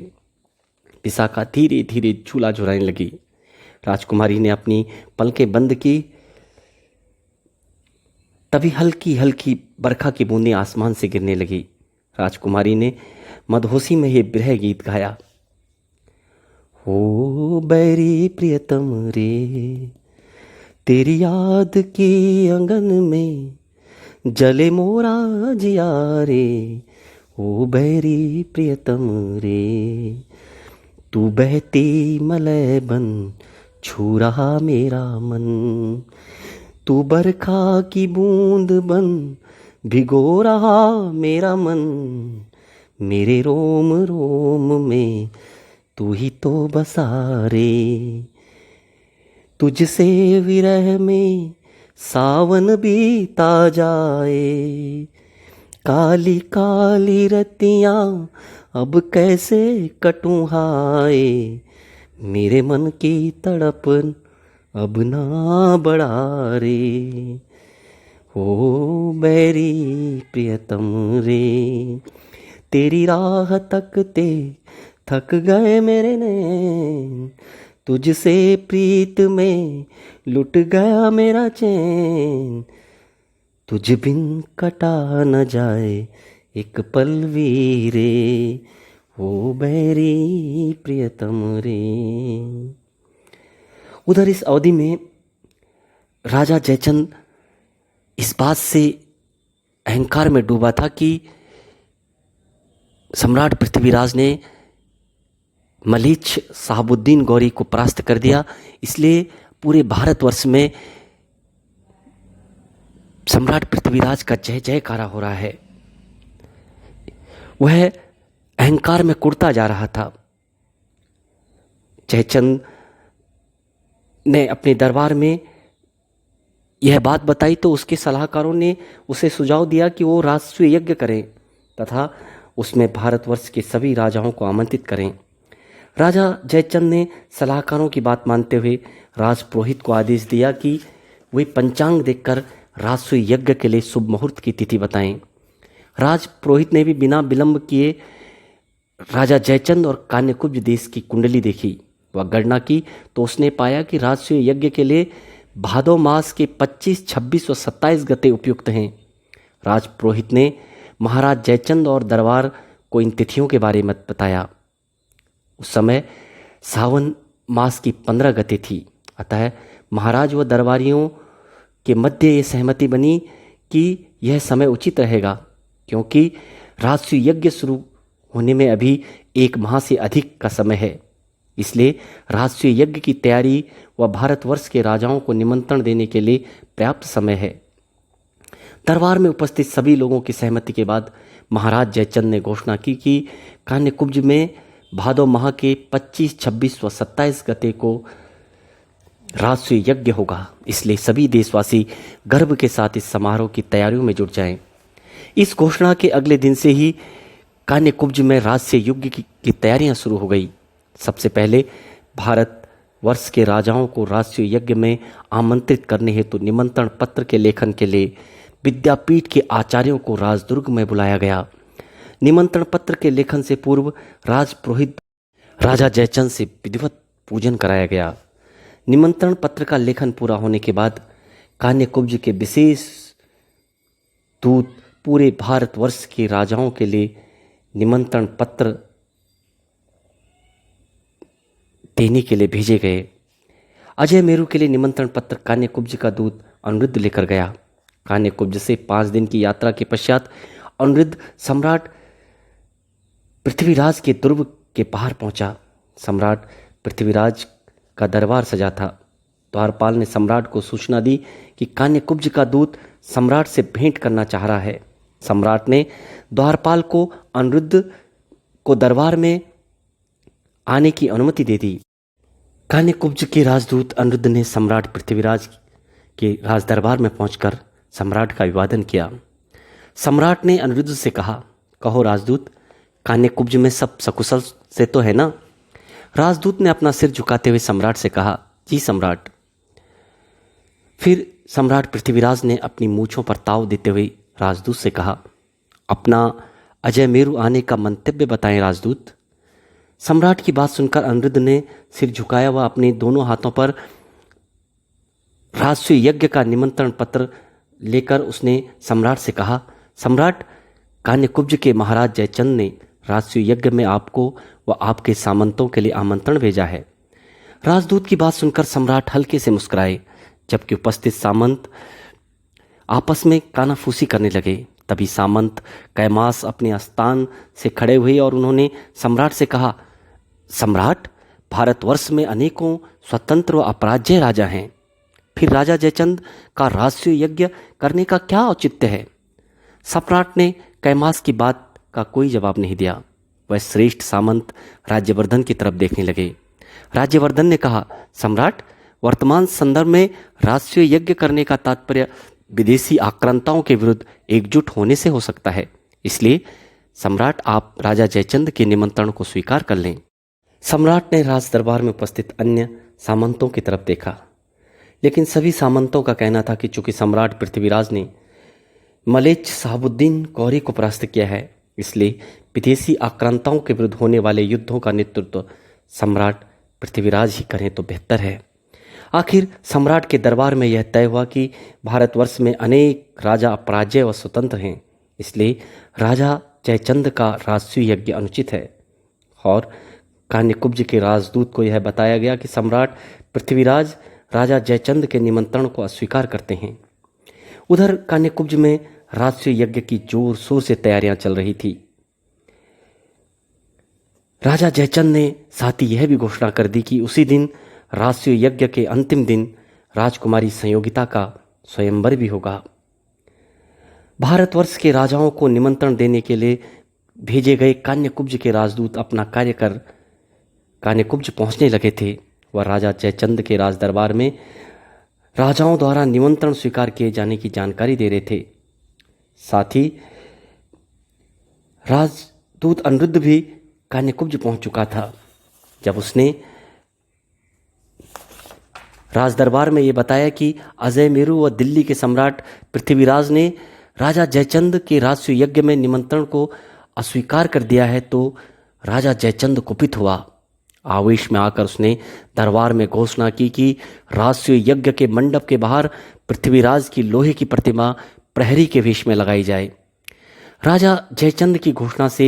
विशाखा धीरे धीरे झूला झुलाने लगी। राजकुमारी ने अपनी पलकें बंद की। तभी हल्की हल्की बरखा की बूंदें आसमान से गिरने लगी। राजकुमारी ने मदहोशी में ये विरह गीत गाया, हो बैरी प्रियतम रे, तेरी याद की अंगन में जले मोरा जिया रे, ओ बैरी प्रियतम रे, तू बहती मलय बन छू रहा मेरा मन, तू बरखा की बूंद बन भिगो रहा मेरा मन, मेरे रोम रोम में तू ही तो बसा रे, तुझसे विरह में सावन बीता जाए, काली काली रतियाँ अब कैसे कटूं हाय, मेरे मन की तड़पन अब ना बढ़ा रे, ओ बैरी प्रियतम रे, तेरी राह तकते थक गए मेरे नैन, तुझसे प्रीत में लुट गया मेरा चैन, तुझ बिन कटा न जाए एक पल भी रे, ओ बैरी प्रियतम रे। उधर इस अवधि में राजा जयचंद इस बात से अहंकार में डूबा था कि सम्राट पृथ्वीराज ने मलीच साहबुद्दीन गौरी को परास्त कर दिया। इसलिए पूरे भारतवर्ष में सम्राट पृथ्वीराज का जय जयकारा हो रहा है। वह अहंकार में कुढ़ता जा रहा था। जयचंद ने अपने दरबार में यह बात बताई तो उसके सलाहकारों ने उसे सुझाव दिया कि वो राष्ट्रीय यज्ञ करें तथा उसमें भारतवर्ष के सभी राजाओं को आमंत्रित करें। राजा जयचंद ने सलाहकारों की बात मानते हुए राजपुरोहित को आदेश दिया कि वे पंचांग देखकर राजसूय यज्ञ के लिए शुभ मुहूर्त की तिथि बताएं। राजपुरोहित ने भी बिना विलंब किए राजा जयचंद और कान्यकुब्ज देश की कुंडली देखी। वह गणना की तो उसने पाया कि राजसूय यज्ञ के लिए भादो मास के 25, 26 और 27 गते उपयुक्त हैं। राजपुरोहित ने महाराज जयचंद और दरबार को इन तिथियों के बारे में बताया। उस समय सावन मास की 15 गते थी। अतः महाराज व दरबारियों के मध्य ये सहमति बनी कि यह समय उचित रहेगा, क्योंकि राजसूय यज्ञ शुरू होने में अभी 1 माह से अधिक का समय है। इसलिए राजसूय यज्ञ की तैयारी व भारतवर्ष के राजाओं को निमंत्रण देने के लिए पर्याप्त समय है। दरबार में उपस्थित सभी लोगों की सहमति के बाद महाराज जयचंद ने घोषणा की कि कान्यकुब्ज में भादो माह के 25, 26 व 27 गते को राजसूय यज्ञ होगा। इसलिए सभी देशवासी गर्व के साथ इस समारोह की तैयारियों में जुट जाएं। इस घोषणा के अगले दिन से ही कान्यकुब्ज में राजसूय यज्ञ की तैयारियां शुरू हो गई। सबसे पहले भारत वर्ष के राजाओं को राष्ट्रीय यज्ञ में आमंत्रित करने हेतु निमंत्रण पत्र के लेखन के लिए विद्यापीठ के आचार्यों को राजदुर्ग में बुलाया गया। निमंत्रण पत्र के लेखन से पूर्व राजपुरोहित राजा जयचंद से विधिवत पूजन कराया गया। निमंत्रण पत्र का लेखन पूरा होने के बाद कान्यकुब्ज के विशेष दूत पूरे भारतवर्ष के राजाओं के लिए निमंत्रण पत्र देने के लिए भेजे गए। अजय मेरू के लिए निमंत्रण पत्र कान्यकुब्ज का दूत अनिरुद्ध लेकर गया। कान्यकुब्ज से 5 दिन की यात्रा के पश्चात अनिरुद्ध सम्राट पृथ्वीराज के दुर्ग के बाहर पहुंचा। सम्राट पृथ्वीराज का दरबार सजा था। द्वारपाल ने सम्राट को सूचना दी कि कान्यकुब्ज का दूत सम्राट से भेंट करना चाह रहा है। सम्राट ने द्वारपाल को अनिरुद्ध को दरबार में आने की अनुमति दे दी। कान्यकुब्ज के राजदूत अनिरुद्ध ने सम्राट पृथ्वीराज के राजदरबार में पहुंचकर सम्राट का अभिवादन किया। सम्राट ने अनिरुद्ध से कहा, कहो राजदूत, कान्यकुब्ज में सब सकुशल से तो है ना? राजदूत ने अपना सिर झुकाते हुए सम्राट से कहा, जी सम्राट। फिर सम्राट पृथ्वीराज ने अपनी मूंछों पर ताव देते हुए राजदूत से कहा, अपना अजय मेरू आने का मंतव्य बताएं राजदूत। सम्राट की बात सुनकर अनिरुद्ध ने सिर झुकाया व अपने दोनों हाथों पर राष्ट्रीय यज्ञ का निमंत्रण पत्र लेकर उसने सम्राट से कहा, सम्राट, कान्यकुब्ज के महाराज जयचंद ने राष्ट्रीय यज्ञ में आपको व आपके सामंतों के लिए आमंत्रण भेजा है। राजदूत की बात सुनकर सम्राट हल्के से मुस्कुराए, जबकि उपस्थित सामंत आपस में कानाफूसी करने लगे। तभी सामंत कैमास अपने स्थान से खड़े हुए और उन्होंने सम्राट से कहा, सम्राट, भारतवर्ष में अनेकों स्वतंत्र व अपराज्य राजा हैं, फिर राजा जयचंद का राष्ट्रीय यज्ञ करने का क्या औचित्य है? सम्राट ने कैमास की बात का कोई जवाब नहीं दिया। वह श्रेष्ठ सामंत राज्यवर्धन की तरफ देखने लगे। राज्यवर्धन ने कहा, सम्राट, वर्तमान संदर्भ में राष्ट्रीय यज्ञ करने का तात्पर्य विदेशी आक्रांताओं के विरुद्ध एकजुट होने से हो सकता है। इसलिए सम्राट, आप राजा जयचंद के निमंत्रण को स्वीकार कर लें। सम्राट ने राज दरबार में उपस्थित अन्य सामंतों की तरफ देखा, लेकिन सभी सामंतों का कहना था कि चूंकि सम्राट पृथ्वीराज ने मलेच्छ साहबुद्दीन गौरी को परास्त किया है, इसलिए विदेशी आक्रांताओं के विरुद्ध होने वाले युद्धों का नेतृत्व सम्राट पृथ्वीराज ही करें तो बेहतर है। आखिर सम्राट के दरबार में यह तय हुआ कि भारतवर्ष में अनेक राजा अपराज्य व स्वतंत्र हैं, इसलिए राजा जयचंद का राष्ट्रीय यज्ञ अनुचित है। और कान्यकुब्ज के राजदूत को यह बताया गया कि सम्राट पृथ्वीराज राजा जयचंद के निमंत्रण को अस्वीकार करते हैं। उधर कान्यकुब्ज में राष्ट्रीय यज्ञ की जोर शोर से तैयारियां चल रही थी। राजा जयचंद ने साथ ही यह भी घोषणा कर दी कि उसी दिन राष्ट्रीय यज्ञ के अंतिम दिन राजकुमारी संयोगिता का स्वयंवर भी होगा। भारतवर्ष के राजाओं को निमंत्रण देने के लिए भेजे गए कान्यकुब्ज के राजदूत अपना कार्य कर कान्यकुब्ज पहुंचने लगे थे। वह राजा जयचंद के राजदरबार में राजाओं द्वारा निमंत्रण स्वीकार किए जाने की जानकारी दे रहे थे। साथ ही राजदूत अनिरुद्ध भी कान्यकुब्ज पहुंच चुका था। जब उसने राजदरबार में यह बताया कि अजय मेरू व दिल्ली के सम्राट पृथ्वीराज ने राजा जयचंद के राष्ट्रीय यज्ञ में निमंत्रण को अस्वीकार कर दिया है, तो राजा जयचंद कुपित हुआ। आवेश में आकर उसने दरबार में घोषणा की कि राष्ट्रीय यज्ञ के मंडप के बाहर पृथ्वीराज की लोहे की प्रतिमा प्रहरी के वेश में लगाई जाए। राजा जयचंद की घोषणा से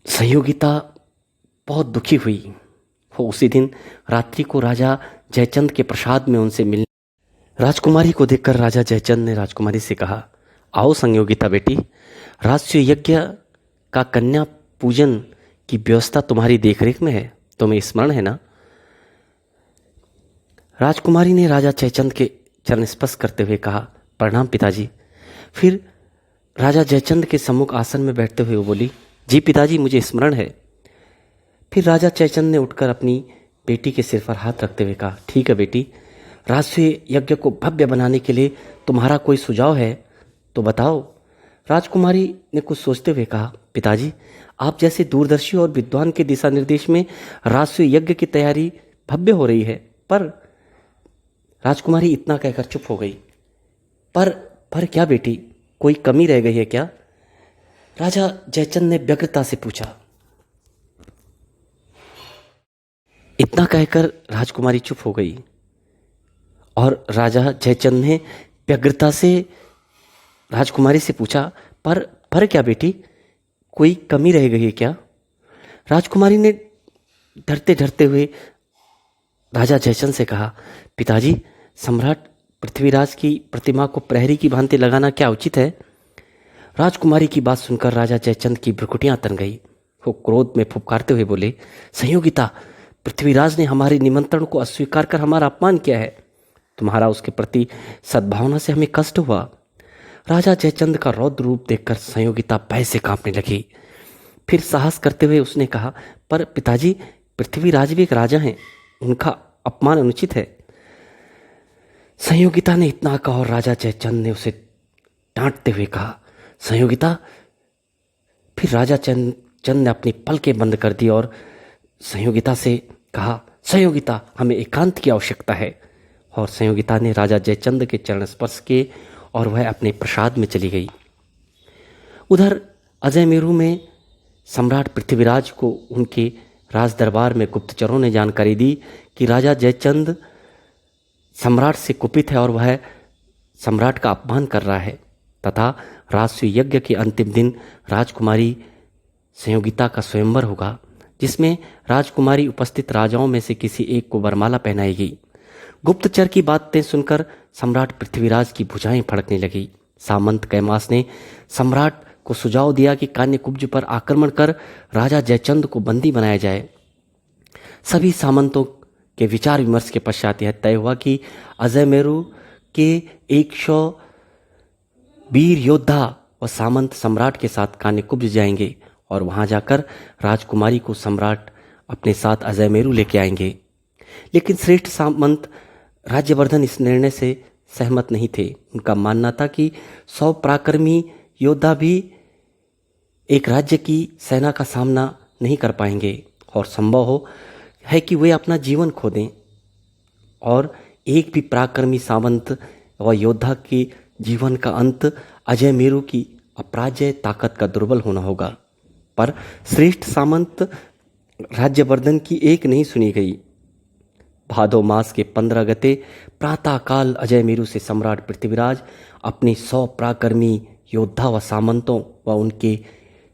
संयोगिता बहुत दुखी हुई। वो उसी दिन रात्रि को राजा जयचंद के प्रसाद में उनसे मिलने राजकुमारी को देखकर राजा जयचंद ने राजकुमारी से कहा, आओ संयोगिता बेटी, राष्ट्रीय यज्ञ का कन्या पूजन की व्यवस्था तुम्हारी देखरेख में है, तुम्हें स्मरण है ना? राजकुमारी ने राजा जयचंद के चरण स्पर्श करते हुए कहा, प्रणाम पिताजी। फिर राजा जयचंद के सम्मुख आसन में बैठते हुए वो बोली, जी पिताजी, मुझे स्मरण है। फिर राजा जयचंद ने उठकर अपनी बेटी के सिर पर हाथ रखते हुए कहा, ठीक है बेटी, राष्ट्रीय यज्ञ को भव्य बनाने के लिए तुम्हारा कोई सुझाव है तो बताओ। राजकुमारी ने कुछ सोचते हुए कहा, पिताजी, आप जैसे दूरदर्शी और विद्वान के दिशा निर्देश में राष्ट्रीय यज्ञ की तैयारी भव्य हो रही है। पर राजकुमारी इतना कहकर चुप हो गई। पर क्या बेटी, कोई कमी रह गई है क्या? राजा जयचंद ने व्यग्रता से पूछा। इतना कहकर राजकुमारी चुप हो गई और राजा जयचंद ने व्यग्रता से राजकुमारी से पूछा, पर क्या बेटी, कोई कमी रह गई है क्या? राजकुमारी ने डरते डरते हुए राजा जयचंद से कहा, पिताजी, सम्राट पृथ्वीराज की प्रतिमा को प्रहरी की भांति लगाना क्या उचित है? राजकुमारी की बात सुनकर राजा जयचंद की भ्रुकुटियां तन गई। वो क्रोध में फुफकारते हुए बोले, संयोगिता, पृथ्वीराज ने हमारे निमंत्रण को अस्वीकार कर हमारा अपमान किया है। तुम्हारा उसके प्रति सद्भावना से हमें कष्ट हुआ। राजा जयचंद का रौद्र रूप देखकर संयोगिता भय से कांपने लगी। फिर साहस करते हुए उसने कहा, पर पिताजी, पृथ्वीराज भी एक राजा हैं, उनका अपमान अनुचित है। संयोगिता ने इतना कहा और राजा जयचंद ने उसे डांटते हुए कहा, संयोगिता। फिर राजा चंद ने अपनी पलकें बंद कर दी और संयोगिता से कहा, संयोगिता, हमें एकांत की आवश्यकता है। और संयोगिता ने राजा जयचंद के चरण स्पर्श किए और वह अपने प्रसाद में चली गई। उधर अजयमेरू में सम्राट पृथ्वीराज को उनके राज दरबार में गुप्तचरों ने जानकारी दी कि राजा जयचंद सम्राट से कुपित है और वह सम्राट का अपमान कर रहा है तथा राष्ट्रीय यज्ञ के अंतिम दिन राजकुमारी संयोगिता का स्वयंवर होगा, जिसमें राजकुमारी उपस्थित राजाओं में से किसी एक को वरमाला पहनाएगी। गुप्तचर की बातें सुनकर सम्राट पृथ्वीराज की भुजाएं फड़कने लगी। सामंत कैमास ने सम्राट को सुझाव दिया कि कान्यकुब्ज पर आक्रमण कर राजा जयचंद को बंदी बनाया जाए। सभी सामंतों के विचार विमर्श के पश्चात यह तय हुआ कि अजयमेरू के 100 वीर योद्धा व सामंत सम्राट के साथ कान्यकुब्ज जाएंगे और वहां जाकर राजकुमारी को सम्राट अपने साथ अजयमेरू लेके आएंगे। लेकिन श्रेष्ठ सामंत राज्यवर्धन इस निर्णय से सहमत नहीं थे। उनका मानना था कि 100 पराक्रमी योद्धा भी एक राज्य की सेना का सामना नहीं कर पाएंगे और संभव हो है कि वे अपना जीवन खो दें और एक भी पराक्रमी सामंत व योद्धा के जीवन का अंत अजयमेरू की अपराजय ताकत का दुर्बल होना होगा। पर श्रेष्ठ सामंत राज्यवर्धन की एक नहीं सुनी गई। भादो मास के 15 गते प्रातःकाल अजयमेरू से सम्राट पृथ्वीराज अपने 100 पराक्रमी योद्धा व सामंतों व उनके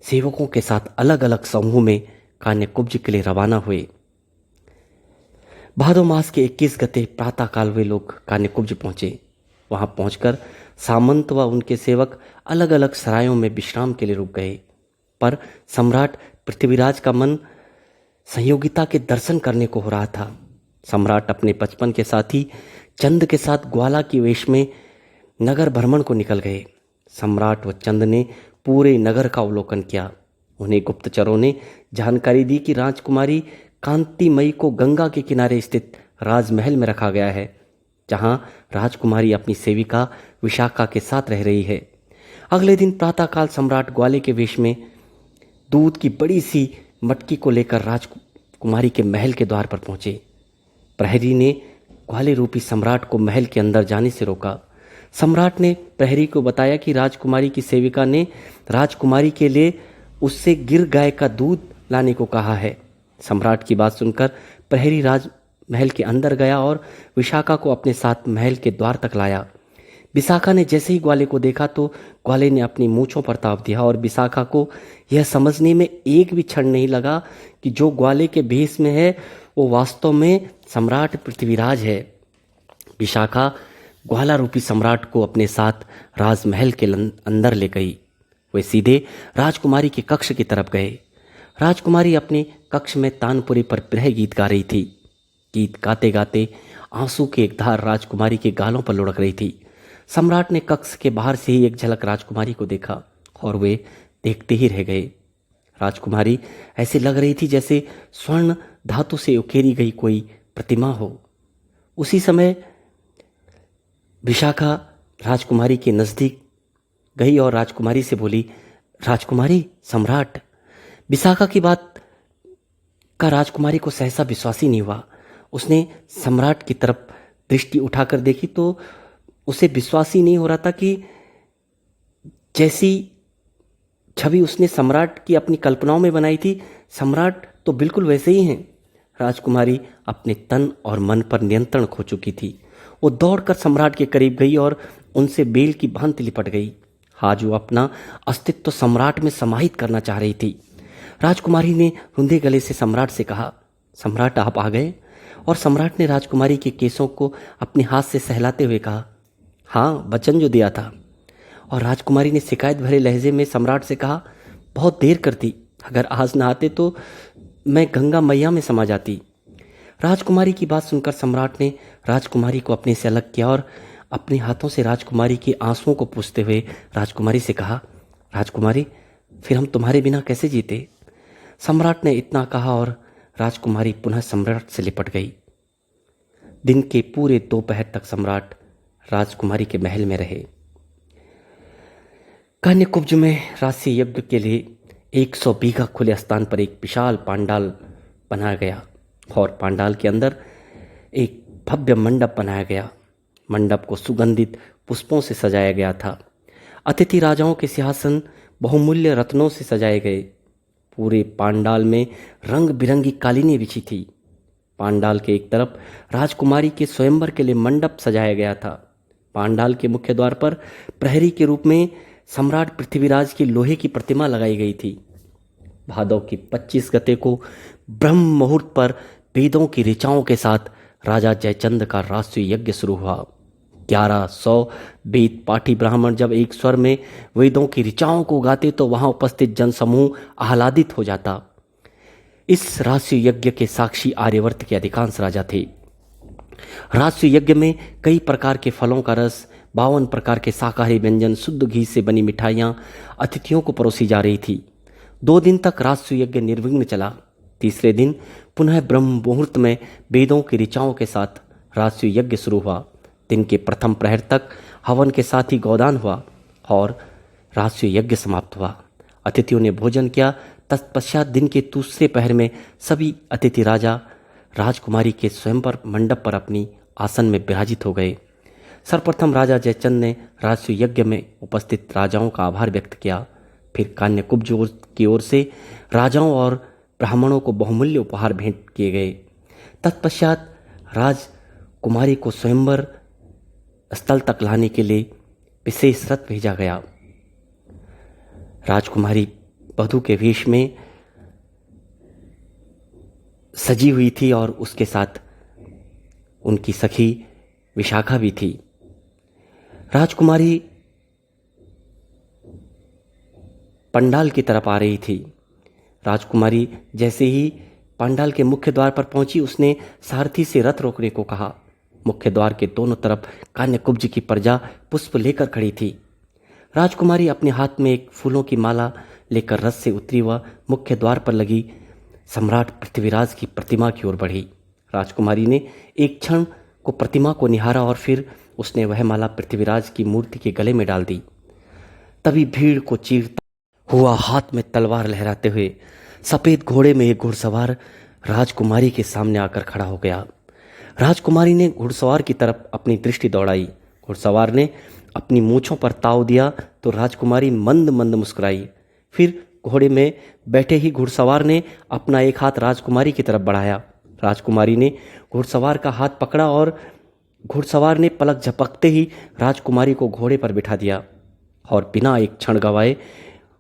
सेवकों के साथ अलग अलग समूह में कान्यकुब्ज के लिए रवाना हुए। भादो मास के 21 गते प्रातःकाल वे लोग कान्यकुब्ज पहुंचे। वहां पहुंचकर सामंत व उनके सेवक अलग अलग सरायों में विश्राम के लिए रुक गए। पर सम्राट पृथ्वीराज का मन संयोगिता के दर्शन करने को हो रहा था। सम्राट अपने बचपन के साथी चंद के साथ ग्वाला की वेश में नगर भ्रमण को निकल गए। सम्राट व चंद ने पूरे नगर का अवलोकन किया। उन्हें गुप्तचरों ने जानकारी दी कि राजकुमारी कांतिमयी को गंगा के किनारे स्थित राजमहल में रखा गया है, जहां राजकुमारी अपनी सेविका विशाखा के साथ रह रही है। अगले दिन प्रातःकाल सम्राट ग्वाले के वेश में दूध की बड़ी सी मटकी को लेकर राजकुमारी के महल के द्वार पर पहुंचे। प्रहरी ने ग्वाले रूपी सम्राट को महल के अंदर जाने से रोका। सम्राट ने प्रहरी को बताया कि राजकुमारी की सेविका ने राजकुमारी के लिए उससे गिर गाय का दूध लाने को कहा है। सम्राट की बात सुनकर प्रहरी राजमहल के अंदर गया और विशाखा को अपने साथ महल के द्वार तक लाया। विशाखा ने जैसे ही ग्वाले को देखा तो ग्वाले ने अपनी मूंछों पर ताप दिया और विशाखा को यह समझने में एक भी क्षण नहीं लगा कि जो ग्वाले के भेष में है वो वास्तव में सम्राट पृथ्वीराज है। विशाखा ग्वाला रूपी सम्राट को अपने साथ राजमहल के अंदर ले गई। वे सीधे राजकुमारी के कक्ष की तरफ गए। राजकुमारी अपने कक्ष में तानपुरी पर प्रिय गीत गा रही थी। गीत गाते गाते आंसू की एक धार राजकुमारी के गालों पर लुढ़क रही थी। सम्राट ने कक्ष के बाहर से ही एक झलक राजकुमारी को देखा और वे देखते ही रह गए। राजकुमारी ऐसे लग रही थी जैसे स्वर्ण धातु से उकेरी गई कोई प्रतिमा हो। उसी समय विशाखा राजकुमारी के नजदीक गई और राजकुमारी से बोली, राजकुमारी, सम्राट। विशाखा की बात का राजकुमारी को सहसा विश्वास ही नहीं हुआ। उसने सम्राट की तरफ दृष्टि उठाकर देखी तो उसे विश्वास ही नहीं हो रहा था कि जैसी छवि उसने सम्राट की अपनी कल्पनाओं में बनाई थी, सम्राट तो बिल्कुल वैसे ही हैं। राजकुमारी अपने तन और मन पर नियंत्रण खो चुकी थी। वो दौड़कर सम्राट के करीब गई और उनसे बेल की भांति लिपट गई। आज वो अपना अस्तित्व सम्राट में समाहित करना चाह रही थी। राजकुमारी ने रुंधे गले से सम्राट से कहा, सम्राट आप आ गए? और सम्राट ने राजकुमारी के केसों को अपने हाथ से सहलाते हुए कहा, हाँ, वचन जो दिया था। और राजकुमारी ने शिकायत भरे लहजे में सम्राट से कहा, बहुत देर करती, अगर आज ना आते तो मैं गंगा मैया में समा जाती। राजकुमारी की बात सुनकर सम्राट ने राजकुमारी को अपने से अलग किया और अपने हाथों से राजकुमारी के आंसुओं को पूछते हुए राजकुमारी से कहा, राजकुमारी, फिर हम तुम्हारे बिना कैसे जीते? सम्राट ने इतना कहा और राजकुमारी पुनः सम्राट से लिपट गई। दिन के पूरे दोपहर तक सम्राट राजकुमारी के महल में रहे। कन्याकुब्ज में राशि यज्ञ के लिए 100 बीघा खुले स्थान पर एक विशाल पांडाल बनाया गया और पांडाल के अंदर एक भव्य मंडप बनाया गया। मंडप को सुगंधित पुष्पों से सजाया गया था। अतिथि राजाओं के सिंहासन बहुमूल्य रत्नों से सजाए गए। पूरे पांडाल में रंग बिरंगी कालीनें बिछी थी। पांडाल के एक तरफ राजकुमारी के स्वयंवर के लिए मंडप सजाया गया था। पांडाल के मुख्य द्वार पर प्रहरी के रूप में सम्राट पृथ्वीराज की लोहे की प्रतिमा लगाई गई थी। भादव की 25 गते को ब्रह्म मुहूर्त पर वेदों की ऋचाओं के साथ राजा जयचंद का राष्ट्रीय यज्ञ शुरू हुआ। 1100 वेद पाठी ब्राह्मण जब एक स्वर में वेदों की ऋचाओं को गाते तो वहां उपस्थित जनसमूह आह्लादित हो जाता। इस राष्ट्रीय यज्ञ के साक्षी आर्यवर्त के अधिकांश राजा थे। राष्ट्रीय यज्ञ में कई प्रकार के फलों का रस, 52 प्रकार के शाकाहारी व्यंजन, शुद्ध घी से बनी मिठाइयाँ अतिथियों को परोसी जा रही थी। 2 दिन तक राष्ट्रीय यज्ञ निर्विघ्न चला। तीसरे दिन पुनः ब्रह्म मुहूर्त में वेदों की ऋचाओं के साथ राष्ट्रीय यज्ञ शुरू हुआ। दिन के प्रथम प्रहर तक हवन के साथ ही गोदान हुआ और राष्ट्रीय यज्ञ समाप्त हुआ। अतिथियों ने भोजन किया। तत्पश्चात दिन के दूसरे पहर में सभी अतिथि राजा राजकुमारी के स्वयंवर मंडप पर अपनी आसन में विराजित हो गए। सर्वप्रथम राजा जयचंद ने राष्ट्रीय यज्ञ में उपस्थित राजाओं का आभार व्यक्त किया। फिर कन्याकुब्ज की ओर से राजाओं और ब्राह्मणों को बहुमूल्य उपहार भेंट किए गए। तत्पश्चात राजकुमारी को स्वयंवर स्थल तक लाने के लिए विशेष रथ भेजा गया। राजकुमारी वधू के वेश में सजी हुई थी और उसके साथ उनकी सखी विशाखा भी थी। राजकुमारी पंडाल की तरफ आ रही थी। राजकुमारी जैसे ही पंडाल के मुख्य द्वार पर पहुंची, उसने सारथी से रथ रोकने को कहा। मुख्य द्वार के दोनों तरफ कन्याकुब्ज की प्रजा पुष्प लेकर खड़ी थी। राजकुमारी अपने हाथ में एक फूलों की माला लेकर रथ से उतरी व मुख्य द्वार पर लगी सम्राट पृथ्वीराज की प्रतिमा की ओर बढ़ी। राजकुमारी ने एक क्षण को प्रतिमा को निहारा और फिर उसने वह माला पृथ्वीराज की मूर्ति के गले में डाल दी। तभी भीड़ को चीरता हुआ, हाथ में तलवार लहराते हुए सफेद घोड़े में एक घुड़सवार राजकुमारी के सामने आकर खड़ा हो गया। राजकुमारी ने घुड़सवार की तरफ अपनी दृष्टि दौड़ाई। घुड़सवार ने अपनी मूंछों पर ताव दिया तो राजकुमारी मंद मंद मुस्कुराई। फिर घोड़े में बैठे ही घुड़सवार ने अपना एक हाथ राजकुमारी की तरफ बढ़ाया। राजकुमारी ने घुड़सवार का हाथ पकड़ा और घुड़सवार ने पलक झपकते ही राजकुमारी को घोड़े पर बिठा दिया और बिना एक क्षण गवाए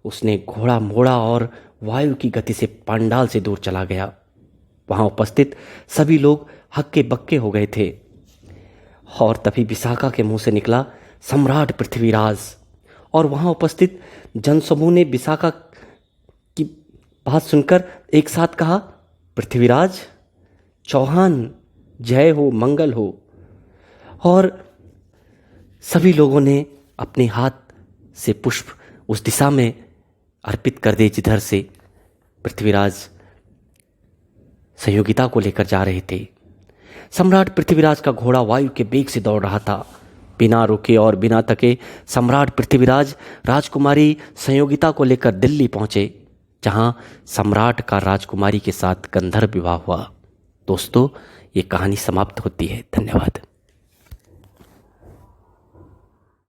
उसने घोड़ा मोड़ा और वायु की गति से पांडाल से दूर चला गया। वहां उपस्थित सभी लोग हक्के बक्के हो गए थे और तभी विशाखा के मुंह से निकला, सम्राट पृथ्वीराज। और वहां उपस्थित जनसमूह ने विशाखा की बात सुनकर एक साथ कहा, पृथ्वीराज चौहान, जय हो, मंगल हो। और सभी लोगों ने अपने हाथ से पुष्प उस दिशा में अर्पित कर दिए जिधर से पृथ्वीराज संयोगिता को लेकर जा रहे थे। सम्राट पृथ्वीराज का घोड़ा वायु के वेग से दौड़ रहा था। बिना रुके और बिना तके सम्राट पृथ्वीराज राजकुमारी संयोगिता को लेकर दिल्ली पहुंचे, जहां सम्राट का राजकुमारी के साथ गंधर्व विवाह हुआ। दोस्तों, ये कहानी समाप्त होती है। धन्यवाद।